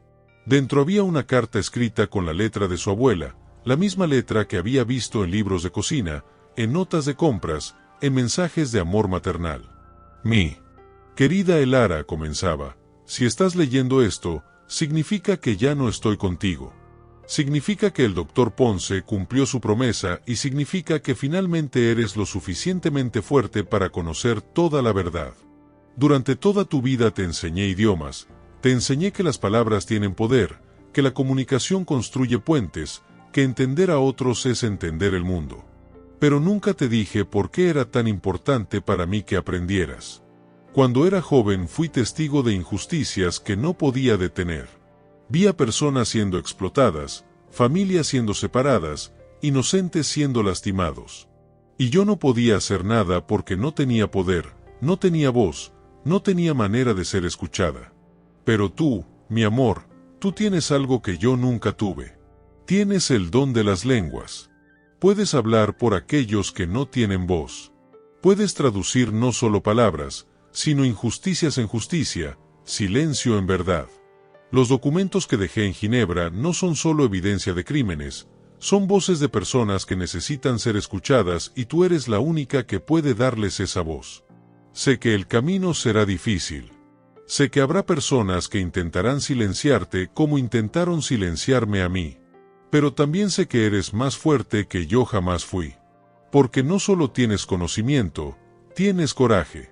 [SPEAKER 1] Dentro había una carta escrita con la letra de su abuela, la misma letra que había visto en libros de cocina, en notas de compras, en mensajes de amor maternal. Mi querida Elara, comenzaba, si estás leyendo esto, significa que ya no estoy contigo. Significa que el doctor Ponce cumplió su promesa y significa que finalmente eres lo suficientemente fuerte para conocer toda la verdad. Durante toda tu vida te enseñé idiomas, te enseñé que las palabras tienen poder, que la comunicación construye puentes, que entender a otros es entender el mundo. Pero nunca te dije por qué era tan importante para mí que aprendieras. Cuando era joven fui testigo de injusticias que no podía detener. Vi a personas siendo explotadas, familias siendo separadas, inocentes siendo lastimados. Y yo no podía hacer nada porque no tenía poder, no tenía voz, no tenía manera de ser escuchada. Pero tú, mi amor, tú tienes algo que yo nunca tuve. Tienes el don de las lenguas. Puedes hablar por aquellos que no tienen voz. Puedes traducir no solo palabras, sino injusticias en justicia, silencio en verdad. Los documentos que dejé en Ginebra no son solo evidencia de crímenes, son voces de personas que necesitan ser escuchadas y tú eres la única que puede darles esa voz. Sé que el camino será difícil. Sé que habrá personas que intentarán silenciarte como intentaron silenciarme a mí. Pero también sé que eres más fuerte que yo jamás fui. Porque no solo tienes conocimiento, tienes coraje.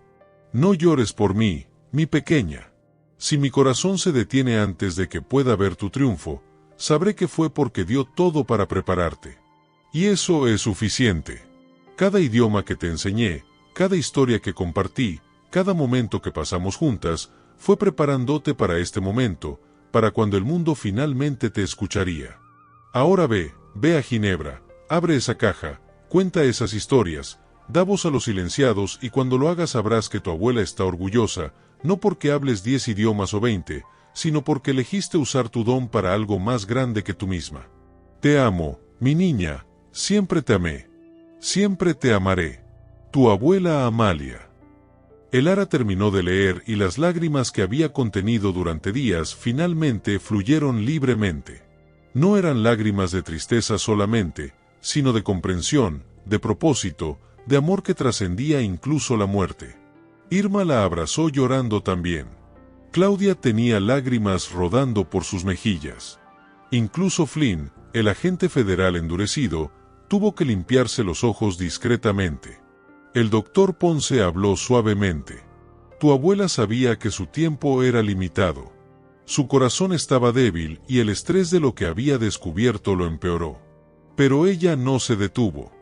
[SPEAKER 1] No llores por mí, mi pequeña. Si mi corazón se detiene antes de que pueda ver tu triunfo, sabré que fue porque dio todo para prepararte. Y eso es suficiente. Cada idioma que te enseñé, cada historia que compartí, cada momento que pasamos juntas, fue preparándote para este momento, para cuando el mundo finalmente te escucharía. Ahora ve a Ginebra, abre esa caja, cuenta esas historias, da voz a los silenciados y cuando lo hagas sabrás que tu abuela está orgullosa, no porque hables 10 idiomas o 20, sino porque elegiste usar tu don para algo más grande que tú misma. Te amo, mi niña, siempre te amé. Siempre te amaré. Tu abuela Amalia. Elara terminó de leer y las lágrimas que había contenido durante días finalmente fluyeron libremente. No eran lágrimas de tristeza solamente, sino de comprensión, de propósito, de amor que trascendía incluso la muerte. Irma la abrazó llorando también. Claudia tenía lágrimas rodando por sus mejillas. Incluso Flynn, el agente federal endurecido, tuvo que limpiarse los ojos discretamente. El doctor Ponce habló suavemente. Tu abuela sabía que su tiempo era limitado. Su corazón estaba débil y el estrés de lo que había descubierto lo empeoró. Pero ella no se detuvo.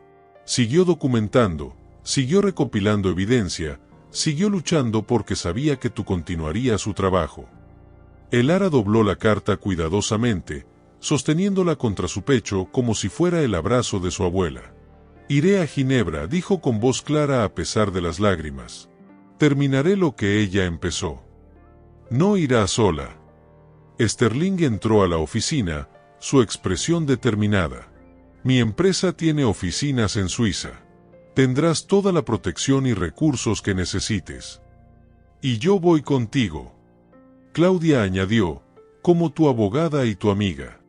[SPEAKER 1] Siguió documentando, siguió recopilando evidencia, siguió luchando porque sabía que tú continuarías su trabajo. Elara dobló la carta cuidadosamente, sosteniéndola contra su pecho como si fuera el abrazo de su abuela. Iré a Ginebra, dijo con voz clara a pesar de las lágrimas. Terminaré lo que ella empezó. No irá sola. Sterling entró a la oficina, su expresión determinada. Mi empresa tiene oficinas en Suiza. Tendrás toda la protección y recursos que necesites. Y yo voy contigo. Claudia añadió, como tu abogada y tu amiga.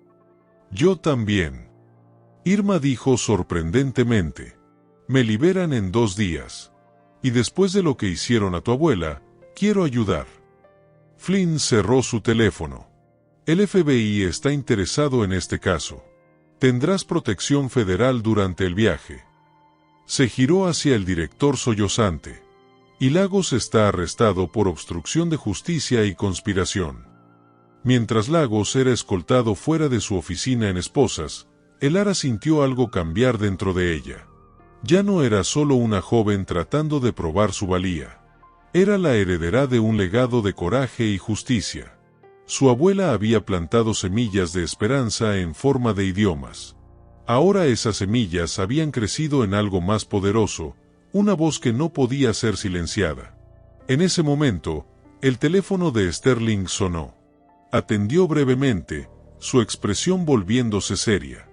[SPEAKER 1] Yo también. Irma dijo sorprendentemente. Me liberan en 2 días. Y después de lo que hicieron a tu abuela, quiero ayudar. Flynn cerró su teléfono. El FBI está interesado en este caso. Tendrás protección federal durante el viaje. Se giró hacia el director sollozante. Y Lagos está arrestado por obstrucción de justicia y conspiración. Mientras Lagos era escoltado fuera de su oficina en Esposas, Elara sintió algo cambiar dentro de ella. Ya no era solo una joven tratando de probar su valía. Era la heredera de un legado de coraje y justicia. Su abuela había plantado semillas de esperanza en forma de idiomas. Ahora esas semillas habían crecido en algo más poderoso, una voz que no podía ser silenciada. En ese momento, el teléfono de Sterling sonó. Atendió brevemente, su expresión volviéndose seria.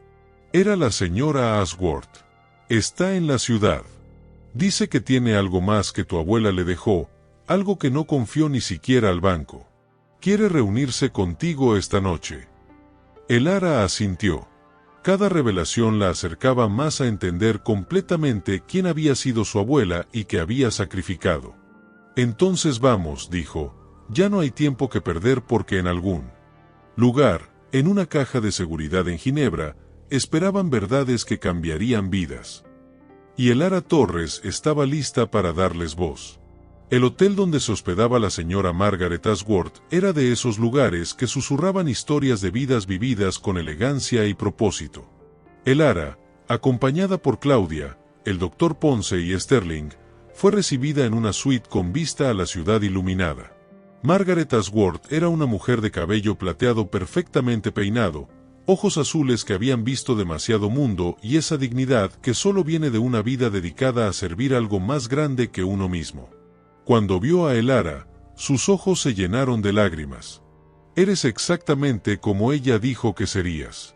[SPEAKER 1] Era la señora Ashworth. Está en la ciudad. Dice que tiene algo más que tu abuela le dejó, algo que no confió ni siquiera al banco. Quiere reunirse contigo esta noche. Elara asintió. Cada revelación la acercaba más a entender completamente quién había sido su abuela y que había sacrificado. Entonces vamos, dijo, ya no hay tiempo que perder porque en algún lugar, en una caja de seguridad en Ginebra, esperaban verdades que cambiarían vidas. Y Elara Torres estaba lista para darles voz. El hotel donde se hospedaba la señora Margaret Ashworth era de esos lugares que susurraban historias de vidas vividas con elegancia y propósito. Elara, acompañada por Claudia, el doctor Ponce y Sterling, fue recibida en una suite con vista a la ciudad iluminada. Margaret Ashworth era una mujer de cabello plateado perfectamente peinado, ojos azules que habían visto demasiado mundo y esa dignidad que solo viene de una vida dedicada a servir algo más grande que uno mismo. Cuando vio a Elara, sus ojos se llenaron de lágrimas. Eres exactamente como ella dijo que serías.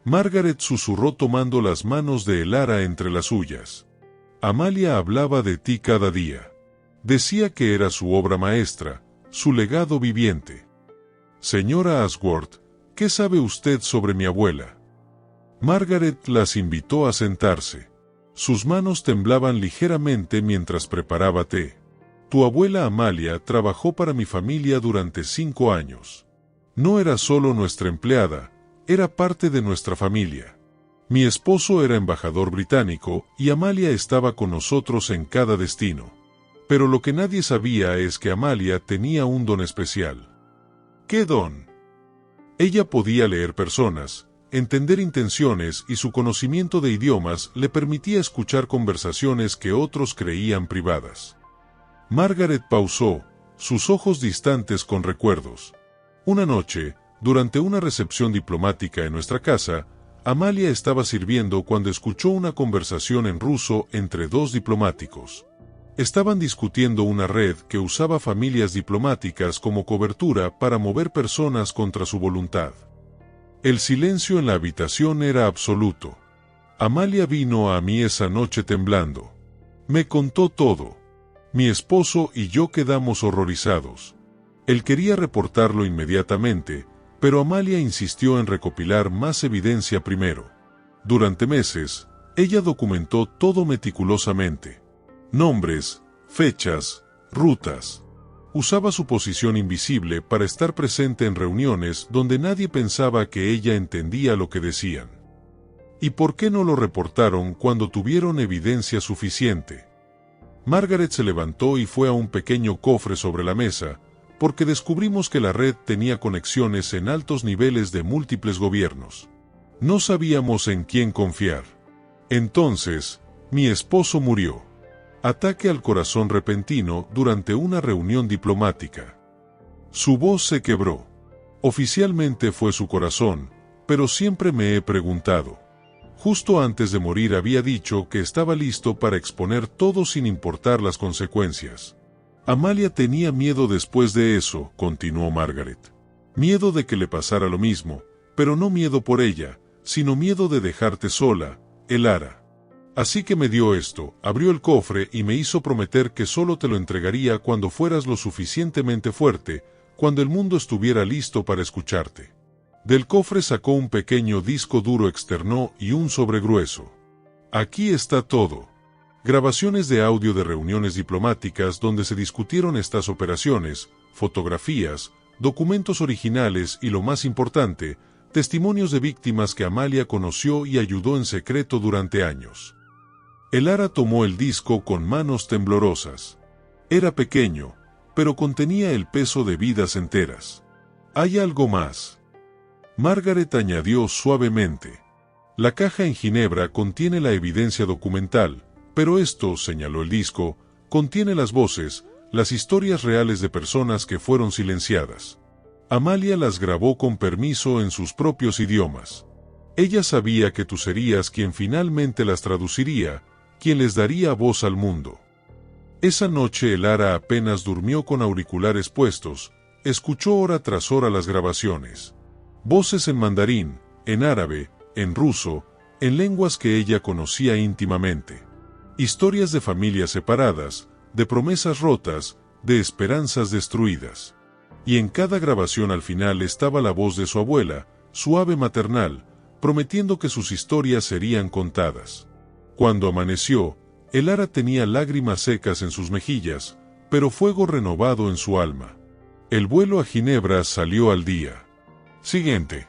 [SPEAKER 1] Margaret susurró tomando las manos de Elara entre las suyas. Amalia hablaba de ti cada día. Decía que era su obra maestra, su legado viviente. Señora Ashworth, ¿qué sabe usted sobre mi abuela? Margaret las invitó a sentarse. Sus manos temblaban ligeramente mientras preparaba té. Tu abuela Amalia trabajó para mi familia durante 5 años. No era solo nuestra empleada, era parte de nuestra familia. Mi esposo era embajador británico y Amalia estaba con nosotros en cada destino. Pero lo que nadie sabía es que Amalia tenía un don especial. ¿Qué don? Ella podía leer personas, entender intenciones y su conocimiento de idiomas le permitía escuchar conversaciones que otros creían privadas. Margaret pausó, sus ojos distantes con recuerdos. Una noche, durante una recepción diplomática en nuestra casa, Amalia estaba sirviendo cuando escuchó una conversación en ruso entre 2 diplomáticos. Estaban discutiendo una red que usaba familias diplomáticas como cobertura para mover personas contra su voluntad. El silencio en la habitación era absoluto. Amalia vino a mí esa noche temblando. Me contó todo. Mi esposo y yo quedamos horrorizados. Él quería reportarlo inmediatamente, pero Amalia insistió en recopilar más evidencia primero. Durante meses, Ella documentó todo meticulosamente. Nombres, fechas, rutas. Usaba su posición invisible para estar presente en reuniones donde nadie pensaba que ella entendía lo que decían. ¿Y por qué no lo reportaron cuando tuvieron evidencia suficiente? Margaret se levantó y fue a un pequeño cofre sobre la mesa, porque descubrimos que la red tenía conexiones en altos niveles de múltiples gobiernos. No sabíamos en quién confiar. Entonces, mi esposo murió. Ataque al corazón repentino durante una reunión diplomática. Su voz se quebró. Oficialmente fue su corazón, pero siempre me he preguntado. Justo antes de morir había dicho que estaba listo para exponer todo sin importar las consecuencias. Amalia tenía miedo después de eso, continuó Margaret. Miedo de que le pasara lo mismo, pero no miedo por ella, sino miedo de dejarte sola, Elara. Así que me dio esto, abrió el cofre y me hizo prometer que solo te lo entregaría cuando fueras lo suficientemente fuerte, cuando el mundo estuviera listo para escucharte. Del cofre sacó un pequeño disco duro externo y un sobre grueso. Aquí está todo. Grabaciones de audio de reuniones diplomáticas donde se discutieron estas operaciones, fotografías, documentos originales y lo más importante, testimonios de víctimas que Amalia conoció y ayudó en secreto durante años. Elara tomó el disco con manos temblorosas. Era pequeño, pero contenía el peso de vidas enteras. ¿Hay algo más? Margaret añadió suavemente. La caja en Ginebra contiene la evidencia documental, pero esto, señaló el disco, contiene las voces, las historias reales de personas que fueron silenciadas. Amalia las grabó con permiso en sus propios idiomas. Ella sabía que tú serías quien finalmente las traduciría, quien les daría voz al mundo. Esa noche Elara apenas durmió con auriculares puestos, escuchó hora tras hora las grabaciones. Voces en mandarín, en árabe, en ruso, en lenguas que ella conocía íntimamente. Historias de familias separadas, de promesas rotas, de esperanzas destruidas. Y en cada grabación al final estaba la voz de su abuela, suave maternal, prometiendo que sus historias serían contadas. Cuando amaneció, Elara tenía lágrimas secas en sus mejillas, pero fuego renovado en su alma. El vuelo a Ginebra salió al día siguiente.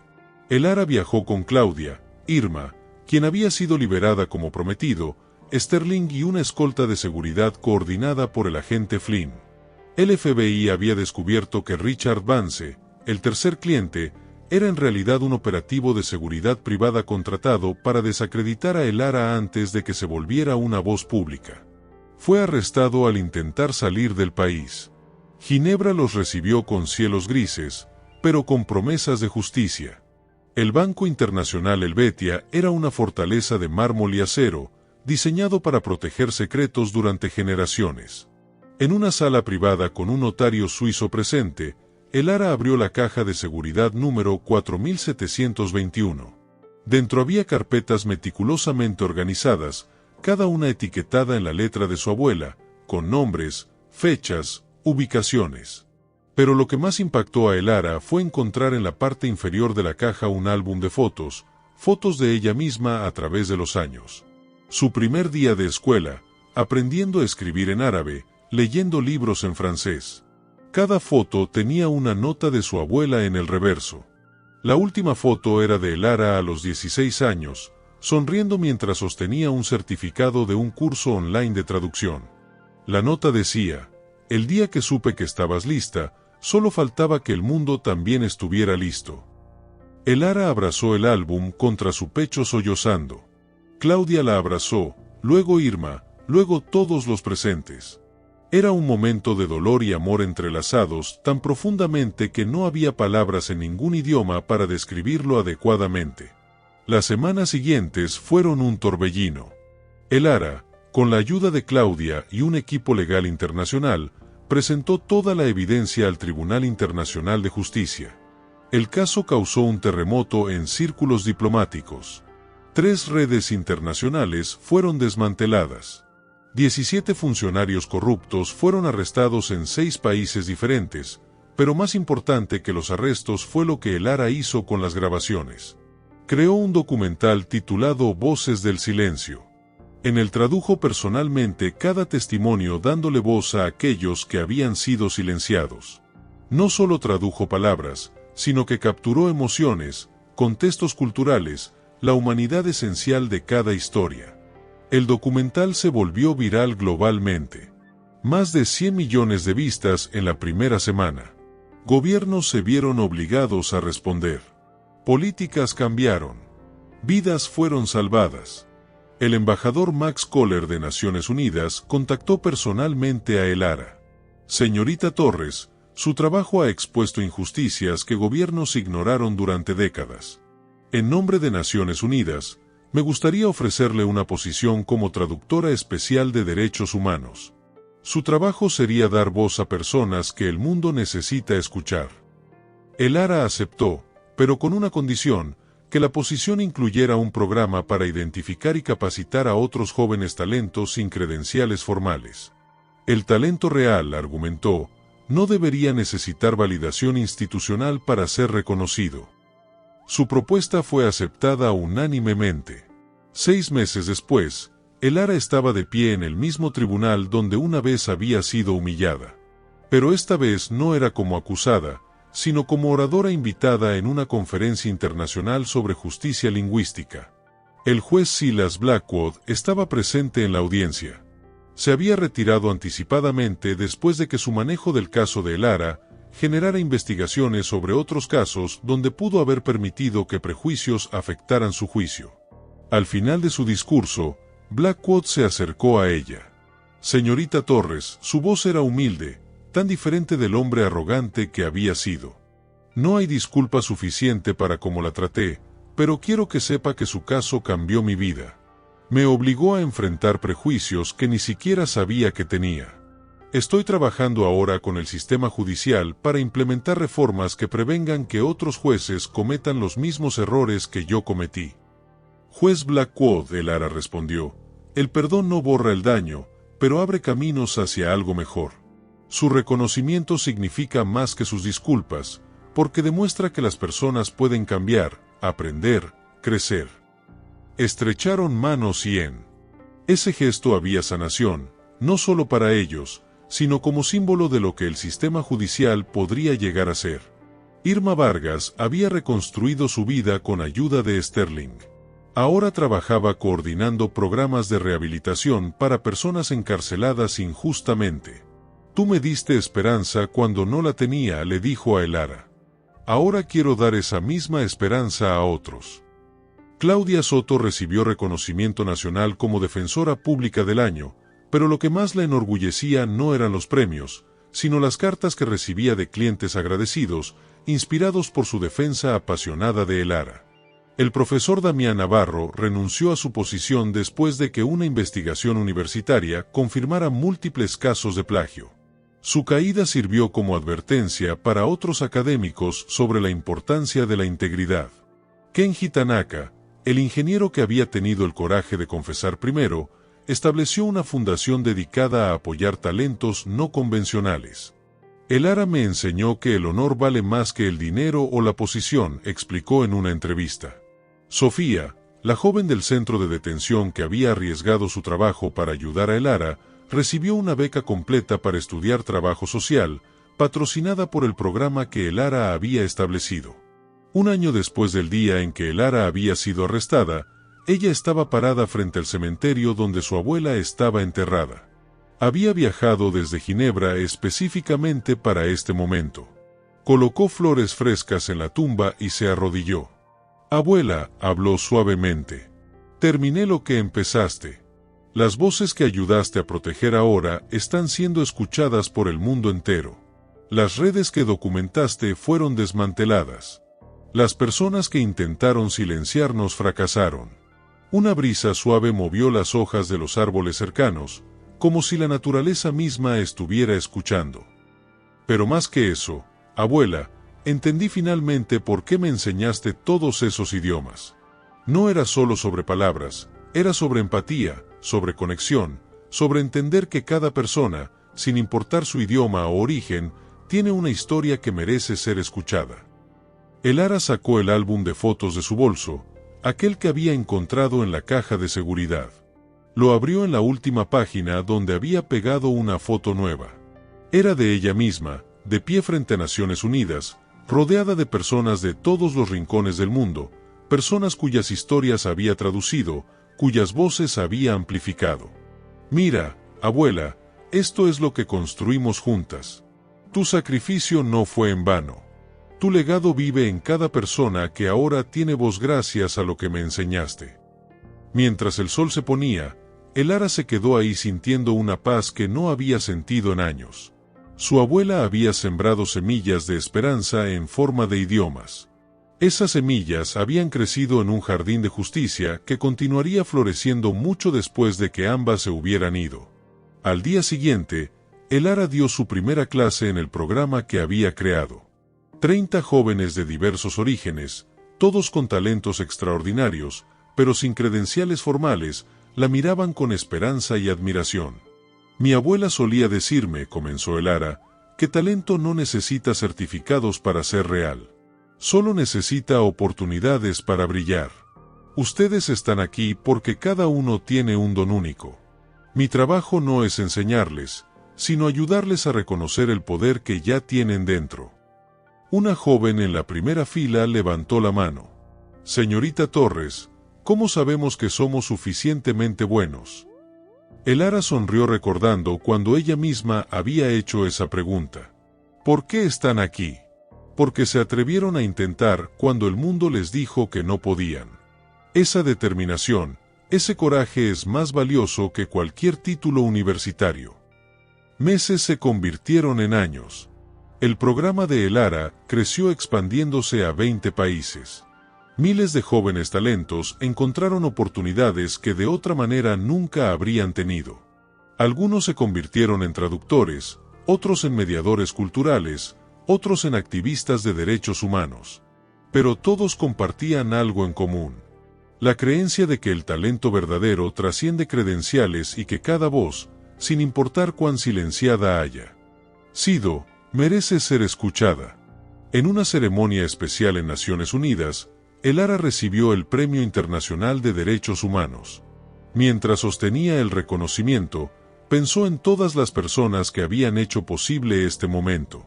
[SPEAKER 1] Elara viajó con Claudia, Irma, quien había sido liberada como prometido, Sterling y una escolta de seguridad coordinada por el agente Flynn. El FBI había descubierto que Richard Vance, el tercer cliente, era en realidad un operativo de seguridad privada contratado para desacreditar a Elara antes de que se volviera una voz pública. Fue arrestado al intentar salir del país. Ginebra los recibió con cielos grises, pero con promesas de justicia. El Banco Internacional Helvetia era una fortaleza de mármol y acero, diseñado para proteger secretos durante generaciones. En una sala privada con un notario suizo presente, Elara abrió la caja de seguridad número 4721. Dentro había carpetas meticulosamente organizadas, cada una etiquetada en la letra de su abuela, con nombres, fechas, ubicaciones. Pero lo que más impactó a Elara fue encontrar en la parte inferior de la caja un álbum de fotos, fotos de ella misma a través de los años. Su primer día de escuela, aprendiendo a escribir en árabe, leyendo libros en francés. Cada foto tenía una nota de su abuela en el reverso. La última foto era de Elara a los 16 años, sonriendo mientras sostenía un certificado de un curso online de traducción. La nota decía: el día que supe que estabas lista, solo faltaba que el mundo también estuviera listo. Elara abrazó el álbum contra su pecho sollozando. Claudia la abrazó, luego Irma, luego todos los presentes. Era un momento de dolor y amor entrelazados tan profundamente que no había palabras en ningún idioma para describirlo adecuadamente. Las semanas siguientes fueron un torbellino. Elara, con la ayuda de Claudia y un equipo legal internacional, presentó toda la evidencia al Tribunal Internacional de Justicia. El caso causó un terremoto en círculos diplomáticos. 3 redes internacionales fueron desmanteladas. 17 funcionarios corruptos fueron arrestados en 6 países diferentes, pero más importante que los arrestos fue lo que Elara hizo con las grabaciones. Creó un documental titulado Voces del Silencio. En él tradujo personalmente cada testimonio dándole voz a aquellos que habían sido silenciados. No solo tradujo palabras, sino que capturó emociones, contextos culturales, la humanidad esencial de cada historia. El documental se volvió viral globalmente. Más de 100 millones de vistas en la primera semana. Gobiernos se vieron obligados a responder. Políticas cambiaron. Vidas fueron salvadas. El embajador Max Kohler de Naciones Unidas contactó personalmente a Elara. Señorita Torres, su trabajo ha expuesto injusticias que gobiernos ignoraron durante décadas. En nombre de Naciones Unidas, me gustaría ofrecerle una posición como traductora especial de derechos humanos. Su trabajo sería dar voz a personas que el mundo necesita escuchar. Elara aceptó, pero con una condición: que la posición incluyera un programa para identificar y capacitar a otros jóvenes talentos sin credenciales formales. El talento real, argumentó, no debería necesitar validación institucional para ser reconocido. Su propuesta fue aceptada unánimemente. 6 meses después, Elara estaba de pie en el mismo tribunal donde una vez había sido humillada. Pero esta vez no era como acusada, sino como oradora invitada en una conferencia internacional sobre justicia lingüística. El juez Silas Blackwood estaba presente en la audiencia. Se había retirado anticipadamente después de que su manejo del caso de Elara generara investigaciones sobre otros casos donde pudo haber permitido que prejuicios afectaran su juicio. Al final de su discurso, Blackwood se acercó a ella. Señorita Torres, su voz era humilde, tan diferente del hombre arrogante que había sido. No hay disculpa suficiente para cómo la traté, pero quiero que sepa que su caso cambió mi vida. Me obligó a enfrentar prejuicios que ni siquiera sabía que tenía. Estoy trabajando ahora con el sistema judicial para implementar reformas que prevengan que otros jueces cometan los mismos errores que yo cometí. Juez Blackwood, Elara respondió, el perdón no borra el daño, pero abre caminos hacia algo mejor. Su reconocimiento significa más que sus disculpas, porque demuestra que las personas pueden cambiar, aprender, crecer. Estrecharon manos y en ese gesto había sanación, no solo para ellos, sino como símbolo de lo que el sistema judicial podría llegar a ser. Irma Vargas había reconstruido su vida con ayuda de Sterling. Ahora trabajaba coordinando programas de rehabilitación para personas encarceladas injustamente. Tú me diste esperanza cuando no la tenía, le dijo a Elara. Ahora quiero dar esa misma esperanza a otros. Claudia Soto recibió reconocimiento nacional como Defensora Pública del Año, pero lo que más la enorgullecía no eran los premios, sino las cartas que recibía de clientes agradecidos, inspirados por su defensa apasionada de Elara. El profesor Damián Navarro renunció a su posición después de que una investigación universitaria confirmara múltiples casos de plagio. Su caída sirvió como advertencia para otros académicos sobre la importancia de la integridad. Kenji Tanaka, el ingeniero que había tenido el coraje de confesar primero, estableció una fundación dedicada a apoyar talentos no convencionales. Elara me enseñó que el honor vale más que el dinero o la posición, explicó en una entrevista. Sofía, la joven del centro de detención que había arriesgado su trabajo para ayudar a Elara, recibió una beca completa para estudiar trabajo social, patrocinada por el programa que Elara había establecido. Un año después del día en que Elara había sido arrestada, ella estaba parada frente al cementerio donde su abuela estaba enterrada. Había viajado desde Ginebra específicamente para este momento. Colocó flores frescas en la tumba y se arrodilló. Abuela, habló suavemente. Terminé lo que empezaste. Las voces que ayudaste a proteger ahora están siendo escuchadas por el mundo entero. Las redes que documentaste fueron desmanteladas. Las personas que intentaron silenciarnos fracasaron. Una brisa suave movió las hojas de los árboles cercanos, como si la naturaleza misma estuviera escuchando. Pero más que eso, abuela, entendí finalmente por qué me enseñaste todos esos idiomas. No era solo sobre palabras, era sobre empatía, sobre conexión, sobre entender que cada persona, sin importar su idioma o origen, tiene una historia que merece ser escuchada. Elara sacó el álbum de fotos de su bolso, aquel que había encontrado en la caja de seguridad. Lo abrió en la última página donde había pegado una foto nueva. Era de ella misma, de pie frente a Naciones Unidas, rodeada de personas de todos los rincones del mundo, personas cuyas historias había traducido, cuyas voces había amplificado. Mira, abuela, esto es lo que construimos juntas. Tu sacrificio no fue en vano. Tu legado vive en cada persona que ahora tiene voz gracias a lo que me enseñaste. Mientras el sol se ponía, Elara se quedó ahí sintiendo una paz que no había sentido en años. Su abuela había sembrado semillas de esperanza en forma de idiomas. Esas semillas habían crecido en un jardín de justicia que continuaría floreciendo mucho después de que ambas se hubieran ido. Al día siguiente, Elara dio su primera clase en el programa que había creado. 30 jóvenes de diversos orígenes, todos con talentos extraordinarios, pero sin credenciales formales, la miraban con esperanza y admiración. Mi abuela solía decirme, comenzó Elara, que talento no necesita certificados para ser real. Solo necesita oportunidades para brillar. Ustedes están aquí porque cada uno tiene un don único. Mi trabajo no es enseñarles, sino ayudarles a reconocer el poder que ya tienen dentro. Una joven en la primera fila levantó la mano. Señorita Torres, ¿cómo sabemos que somos suficientemente buenos? Elara sonrió recordando cuando ella misma había hecho esa pregunta. ¿Por qué están aquí? Porque se atrevieron a intentar cuando el mundo les dijo que no podían. Esa determinación, ese coraje es más valioso que cualquier título universitario. Meses se convirtieron en años. El programa de Elara creció expandiéndose a 20 países. Miles de jóvenes talentos encontraron oportunidades que de otra manera nunca habrían tenido. Algunos se convirtieron en traductores, otros en mediadores culturales, otros en activistas de derechos humanos. Pero todos compartían algo en común. La creencia de que el talento verdadero trasciende credenciales y que cada voz, sin importar cuán silenciada haya sido, merece ser escuchada. En una ceremonia especial en Naciones Unidas, Elara recibió el Premio Internacional de Derechos Humanos. Mientras sostenía el reconocimiento, pensó en todas las personas que habían hecho posible este momento.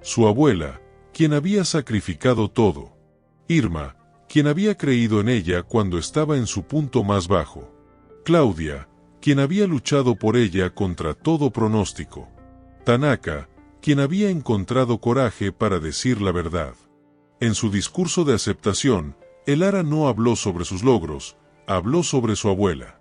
[SPEAKER 1] Su abuela, quien había sacrificado todo. Irma, quien había creído en ella cuando estaba en su punto más bajo. Claudia, quien había luchado por ella contra todo pronóstico. Tanaka, quien había encontrado coraje para decir la verdad. En su discurso de aceptación, Elara no habló sobre sus logros, habló sobre su abuela.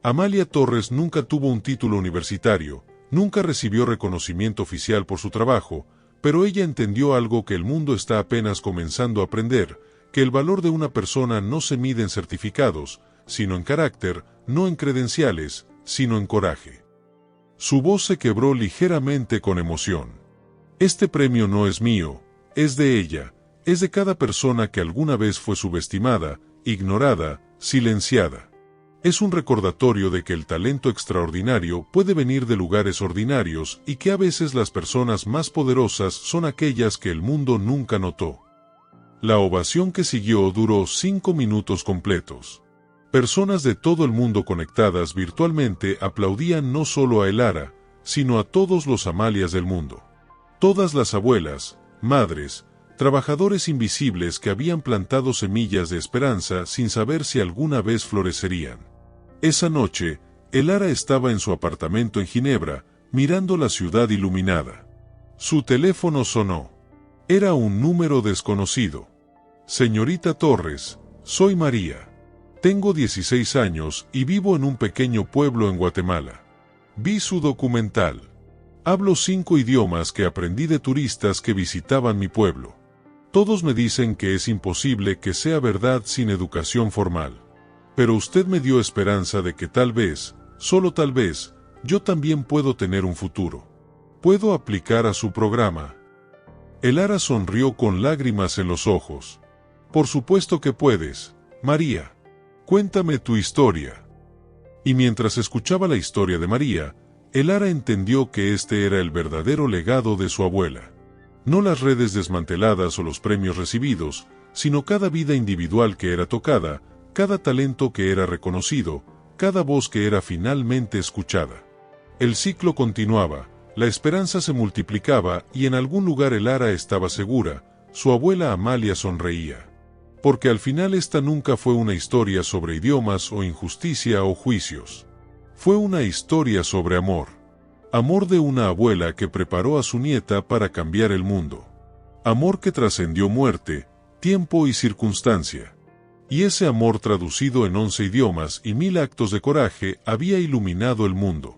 [SPEAKER 1] Amalia Torres nunca tuvo un título universitario, nunca recibió reconocimiento oficial por su trabajo, pero ella entendió algo que el mundo está apenas comenzando a aprender, que el valor de una persona no se mide en certificados, sino en carácter, no en credenciales, sino en coraje. Su voz se quebró ligeramente con emoción. Este premio no es mío, es de ella. Es de cada persona que alguna vez fue subestimada, ignorada, silenciada. Es un recordatorio de que el talento extraordinario puede venir de lugares ordinarios y que a veces las personas más poderosas son aquellas que el mundo nunca notó. La ovación que siguió duró 5 minutos completos. Personas de todo el mundo conectadas virtualmente aplaudían no solo a Elara, sino a todos los Amalias del mundo. Todas las abuelas, madres, trabajadores invisibles que habían plantado semillas de esperanza sin saber si alguna vez florecerían. Esa noche, Elara estaba en su apartamento en Ginebra, mirando la ciudad iluminada. Su teléfono sonó. Era un número desconocido. Señorita Torres, soy María. Tengo 16 años y vivo en un pequeño pueblo en Guatemala. Vi su documental. Hablo 5 idiomas que aprendí de turistas que visitaban mi pueblo. Todos me dicen que es imposible que sea verdad sin educación formal. Pero usted me dio esperanza de que tal vez, solo tal vez, yo también puedo tener un futuro. ¿Puedo aplicar a su programa? Elara sonrió con lágrimas en los ojos. Por supuesto que puedes, María. Cuéntame tu historia. Y mientras escuchaba la historia de María, Elara entendió que este era el verdadero legado de su abuela. No las redes desmanteladas o los premios recibidos, sino cada vida individual que era tocada, cada talento que era reconocido, cada voz que era finalmente escuchada. El ciclo continuaba, la esperanza se multiplicaba y en algún lugar el Ara estaba segura, su abuela Amalia sonreía. Porque al final esta nunca fue una historia sobre idiomas o injusticia o juicios. Fue una historia sobre amor. Amor de una abuela que preparó a su nieta para cambiar el mundo. Amor que trascendió muerte, tiempo y circunstancia. Y ese amor traducido en 11 idiomas y 1000 actos de coraje había iluminado el mundo.